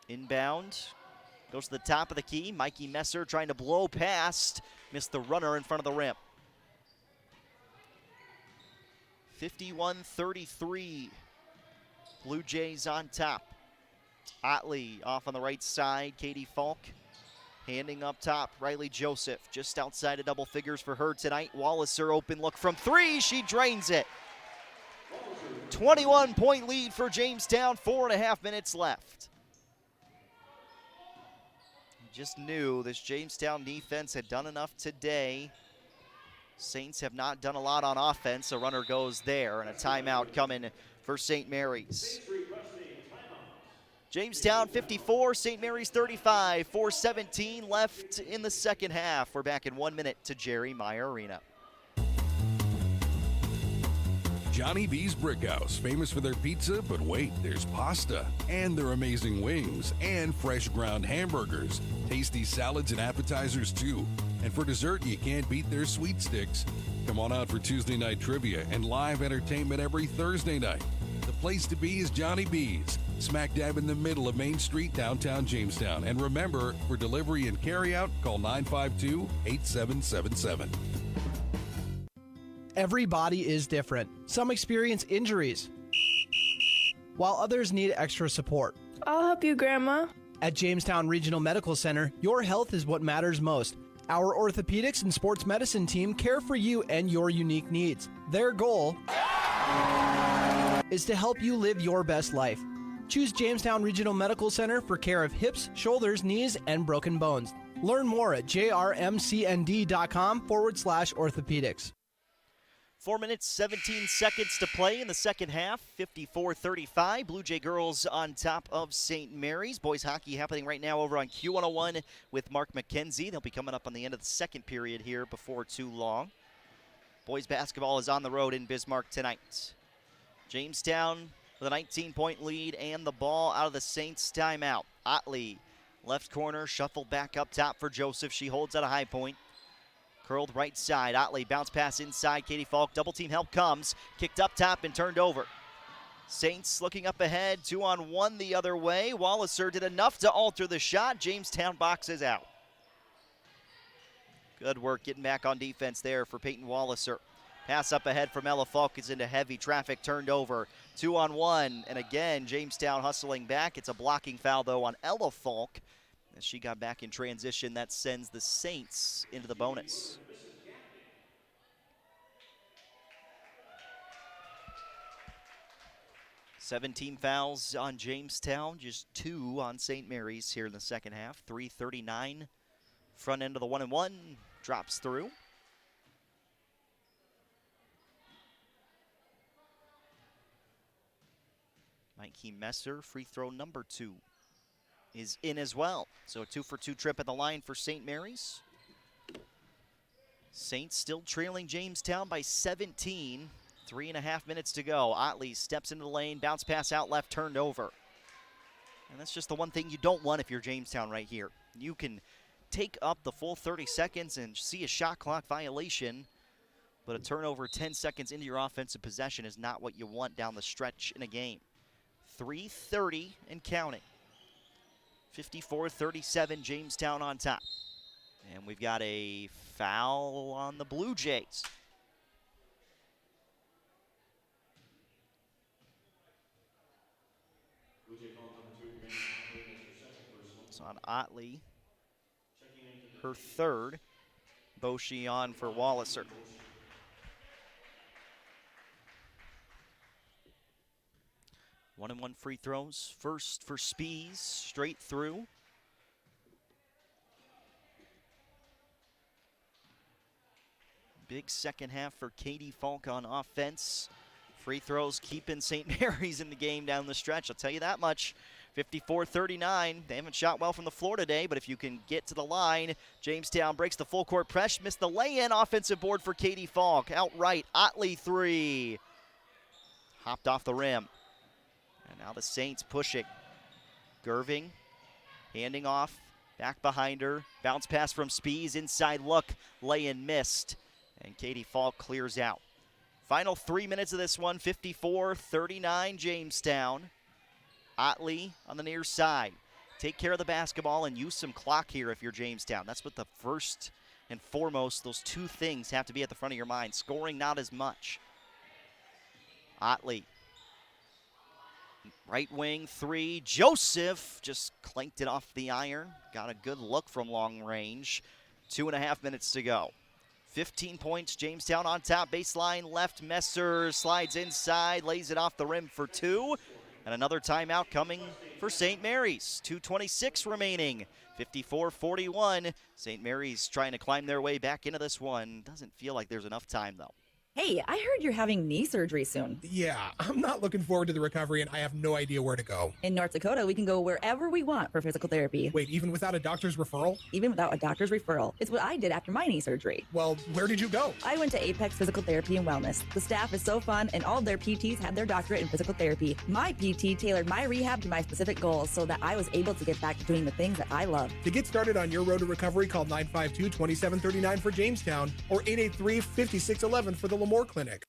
[SPEAKER 2] Inbound, goes to the top of the key. Mikey Messer trying to blow past, missed the runner in front of the rim. 51-33. Blue Jays on top. Otley off on the right side. Katie Falk handing up top. Riley Joseph just outside of double figures for her tonight. Walliser open look from three. She drains it. 21-point lead for Jamestown. 4.5 minutes left. Just knew this Jamestown defense had done enough today. Saints have not done a lot on offense. A runner goes there, and a timeout coming for St. Mary's. Jamestown 54, St. Mary's 35, 4:17 left in the second half. We're back in 1 minute to Jerry Meyer Arena.
[SPEAKER 6] Johnny B's Brickhouse, famous for their pizza, but wait, there's pasta, and their amazing wings, and fresh ground hamburgers, tasty salads and appetizers too. And for dessert, you can't beat their sweet sticks. Come on out for Tuesday night trivia and live entertainment every Thursday night. The place to be is Johnny B's, smack dab in the middle of Main Street, downtown Jamestown. And remember, for delivery and carryout, call 952-8777.
[SPEAKER 11] Every body is different. Some experience injuries, while others need extra support.
[SPEAKER 19] I'll help you, Grandma.
[SPEAKER 11] At Jamestown Regional Medical Center, your health is what matters most. Our orthopedics and sports medicine team care for you and your unique needs. Their goal is to help you live your best life. Choose Jamestown Regional Medical Center for care of hips, shoulders, knees, and broken bones. Learn more at jrmcnd.com/orthopedics.
[SPEAKER 2] 4 minutes, 17 seconds to play in the second half. 54-35. Blue Jay girls on top of St. Mary's. Boys hockey happening right now over on Q101 with Mark McKenzie. They'll be coming up on the end of the second period here before too long. Boys basketball is on the road in Bismarck tonight. Jamestown with a 19-point lead and the ball out of the Saints timeout. Otley, left corner, shuffled back up top for Joseph. She holds at a high point. Curled right side. Otley bounce pass inside. Katie Falk. Double team help comes. Kicked up top and turned over. Saints looking up ahead. 2-on-1 the other way. Walliser did enough to alter the shot. Jamestown boxes out. Good work getting back on defense there for Peyton Walliser. Pass up ahead from Ella Falk is into heavy traffic. Turned over. 2-on-1. And again, Jamestown hustling back. It's a blocking foul, though, on Ella Falk. As she got back in transition, that sends the Saints into the bonus. Seventeen fouls on Jamestown, just 2 on St. Mary's here in the second half. 3:39, front end of the 1-and-1, drops through. Mikey Messer, free throw number 2. Is in as well. So a 2-for-2 trip at the line for St. Mary's. Saints still trailing Jamestown by 17. 3.5 minutes to go. Otley steps into the lane, bounce pass out left, turned over. And that's just the one thing you don't want if you're Jamestown right here. You can take up the full 30 seconds and see a shot clock violation, but a turnover 10 seconds into your offensive possession is not what you want down the stretch in a game. 3:30 and counting. 54-37, Jamestown on top. And we've got a foul on the Blue Jays. It's on Otley. Her third. Boshi on for Walliser. One-and-one free throws. First for Spees, straight through. Big second half for Katie Falk on offense. Free throws keeping St. Mary's in the game down the stretch. I'll tell you that much. 54-39. They haven't shot well from the floor today, but if you can get to the line, Jamestown breaks the full court press. Missed the lay-in. Offensive board for Katie Falk. Outright, Otley 3. Hopped off the rim. And now the Saints pushing. Gerving handing off. Back behind her. Bounce pass from Spees. Inside look. Lay-in missed. And Katie Falk clears out. Final 3 minutes of this one. 54-39 Jamestown. Otley on the near side. Take care of the basketball and use some clock here if you're Jamestown. That's what the first and foremost, those two things have to be at the front of your mind. Scoring, not as much. Otley Right wing three, Joseph just clanked it off the iron. Got a good look from long range. 2.5 minutes to go. 15 points, Jamestown on top, baseline left, Messer slides inside, lays it off the rim for 2. And another timeout coming for St. Mary's. 2:26 remaining, 54-41. St. Mary's trying to climb their way back into this one. Doesn't feel like there's enough time though.
[SPEAKER 10] Hey, I heard you're having knee surgery soon.
[SPEAKER 7] Yeah, I'm not looking forward to the recovery, and I have no idea where to go.
[SPEAKER 10] In North Dakota, we can go wherever we want for physical therapy.
[SPEAKER 7] Wait, even without a doctor's referral?
[SPEAKER 10] Even without a doctor's referral. It's what I did after my knee surgery.
[SPEAKER 7] Well, where did you go?
[SPEAKER 10] I went to Apex Physical Therapy and Wellness. The staff is so fun, and all of their PTs have their doctorate in physical therapy. My PT tailored my rehab to my specific goals so that I was able to get back to doing the things that I love.
[SPEAKER 7] To get started on your road to recovery, call 952-2739 for Jamestown or 883-5611 for the Lemoore Clinic.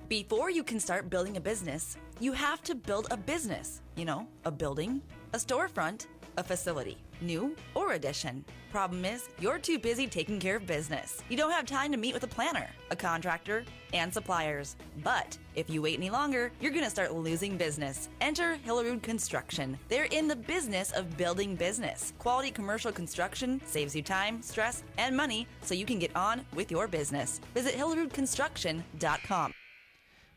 [SPEAKER 10] Before you can start building a business, you have to build a business. You know, a building, a storefront, a facility, new or addition. Problem is, you're too busy taking care of business. You don't have time to meet with a planner, a contractor, and suppliers. But if you wait any longer, you're going to start losing business. Enter Hillerud Construction. They're in the business of building business. Quality commercial construction saves you time, stress, and money so you can get on with your business. Visit hillerudconstruction.com.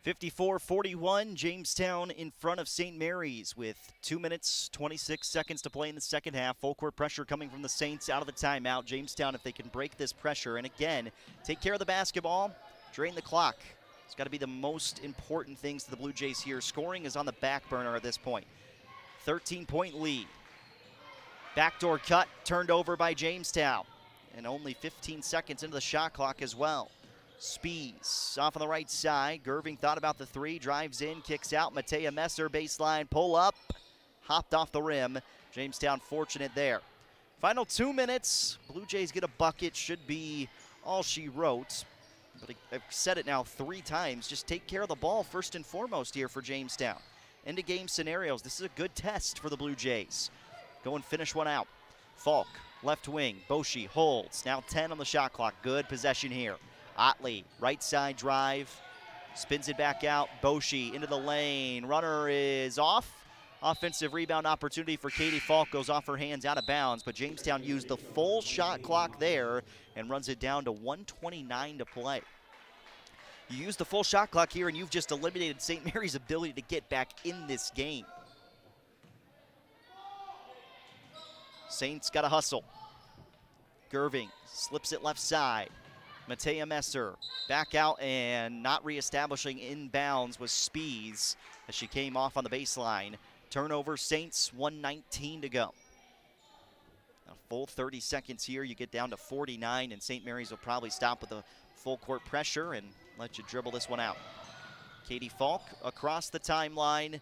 [SPEAKER 2] 54-41, Jamestown in front of St. Mary's with 2 minutes, 26 seconds to play in the second half. Full court pressure coming from the Saints out of the timeout. Jamestown, if they can break this pressure, and again, take care of the basketball, drain the clock. It's got to be the most important things to the Blue Jays here. Scoring is on the back burner at this point. 13-point lead. Backdoor cut, turned over by Jamestown. And only 15 seconds into the shot clock as well. Spees off on the right side. Gerving thought about the three, drives in, kicks out. Matea Messer, baseline, pull up, hopped off the rim. Jamestown fortunate there. Final 2 minutes. Blue Jays get a bucket, should be all she wrote. But I've said it now 3 times. Just take care of the ball first and foremost here for Jamestown. End of game scenarios. This is a good test for the Blue Jays. Go and finish one out. Falk, left wing. Boshi holds. Now 10 on the shot clock. Good possession here. Otley, right side drive, spins it back out. Boshi into the lane. Runner is off. Offensive rebound opportunity for Katie Falk. Goes off her hands, out of bounds. But Jamestown used the full shot clock there and runs it down to 1:29 to play. You use the full shot clock here, and you've just eliminated St. Mary's ability to get back in this game. Saints got to hustle. Gerving slips it left side. Matea Messer back out and not reestablishing inbounds was Spees as she came off on the baseline. Turnover, Saints, 1:19 to go. A full 30 seconds here, you get down to 49, and St. Mary's will probably stop with a full court pressure and let you dribble this one out. Katie Falk across the timeline.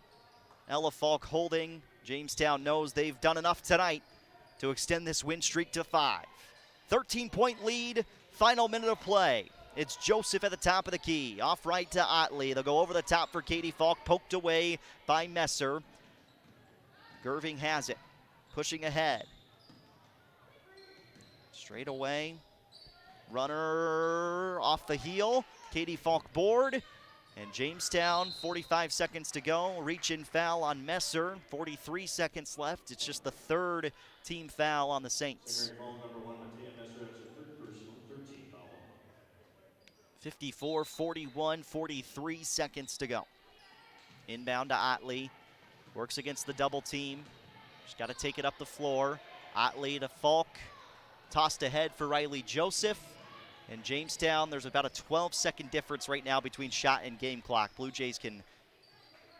[SPEAKER 2] Ella Falk holding. Jamestown knows they've done enough tonight to extend this win streak to 5. 13-point lead. Final minute of play. It's Joseph at the top of the key. Off right to Otley. They'll go over the top for Katie Falk. Poked away by Messer. Gerving has it. Pushing ahead. Straight away. Runner off the heel. Katie Falk board. And Jamestown, 45 seconds to go. Reach in foul on Messer. 43 seconds left. It's just the third team foul on the Saints. 54-41, 43 seconds to go. Inbound to Otley. Works against the double team. She's got to take it up the floor. Otley to Falk. Tossed ahead for Riley Joseph. And Jamestown, there's about a 12-second difference right now between shot and game clock. Blue Jays can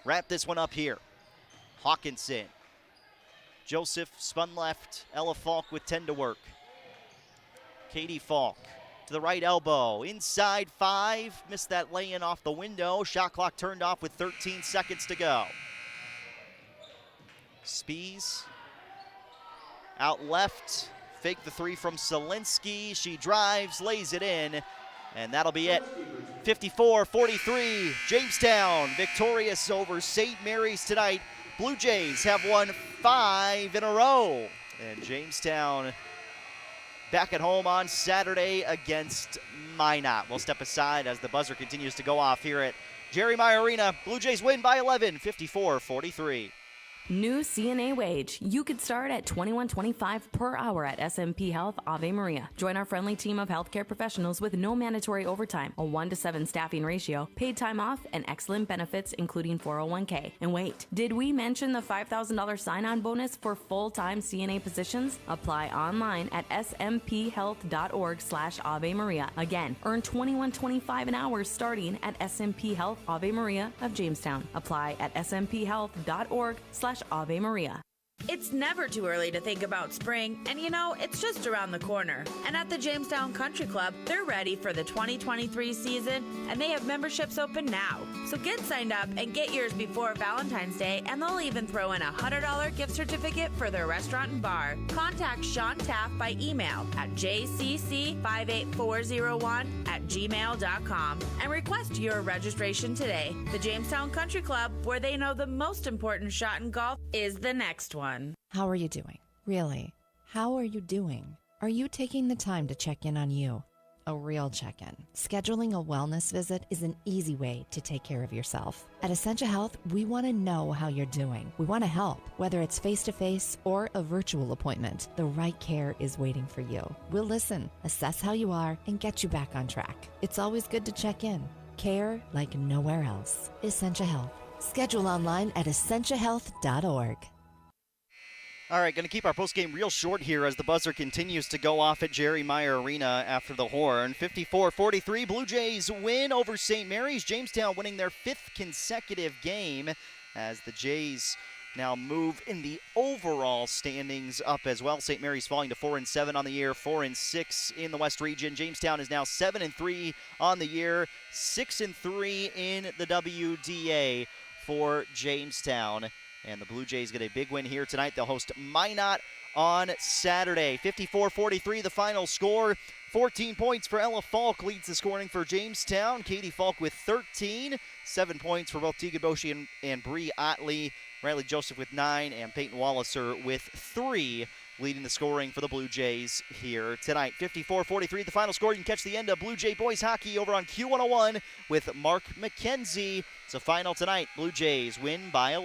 [SPEAKER 2] wrap this one up here. Hawkinson. Joseph spun left. Ella Falk with 10 to work. Katie Falk. To the right elbow, inside 5, missed that lay-in off the window. Shot clock turned off with 13 seconds to go. Spees out left, fake the three from Solinsky. She drives, lays it in, and that'll be it. 54-43, Jamestown victorious over St. Mary's tonight. Blue Jays have won 5 in a row, and Jamestown back at home on Saturday against Minot. We'll step aside as the buzzer continues to go off here at Jerry Meyer Arena. Blue Jays win by 11, 54-43.
[SPEAKER 15] New CNA wage. You could start at $21.25 per hour at SMP Health Ave Maria. Join our friendly team of healthcare professionals with no mandatory overtime, a 1-to-7 staffing ratio, paid time off, and excellent benefits including 401k. And wait, did we mention the $5,000 sign-on bonus for full-time CNA positions? Apply online at smphealth.org/Ave Maria. Again, earn $21.25 an hour starting at SMP Health Ave Maria of Jamestown. Apply at smphealth.org/Ave Maria.
[SPEAKER 3] It's never too early to think about spring, and it's just around the corner. And at the Jamestown Country Club, they're ready for the 2023 season, and they have memberships open now. So get signed up and get yours before Valentine's Day, and they'll even throw in a $100 gift certificate for their restaurant and bar. Contact Sean Taft by email at jcc58401@gmail.com and request your registration today. The Jamestown Country Club, where they know the most important shot in golf is the next one.
[SPEAKER 4] How are you doing? Really, how are you doing? Are you taking the time to check in on you? A real check-in. Scheduling a wellness visit is an easy way to take care of yourself. At Essentia Health, we want to know how you're doing. We want to help. Whether it's face-to-face or a virtual appointment, the right care is waiting for you. We'll listen, assess how you are, and get you back on track. It's always good to check in. Care like nowhere else. Essentia Health. Schedule online at essentiahealth.org.
[SPEAKER 2] All right, going to keep our postgame real short here as the buzzer continues to go off at Jerry Meyer Arena after the horn. 54-43, Blue Jays win over St. Mary's. Jamestown winning their 5th consecutive game as the Jays now move in the overall standings up as well. St. Mary's falling to 4-7 on the year, 4-6 in the West region. Jamestown is now 7-3 on the year, 6-3 in the WDA for Jamestown. And the Blue Jays get a big win here tonight. They'll host Minot on Saturday. 54-43 the final score. 14 points for Ella Falk leads the scoring for Jamestown. Katie Falk with 13. 7 points for both Tegan Boshi and Bree Otley. Riley Joseph with 9 and Peyton Walliser with 3 leading the scoring for the Blue Jays here tonight. 54-43 the final score. You can catch the end of Blue Jay boys hockey over on Q101 with Mark McKenzie. It's a final tonight. Blue Jays win by 11.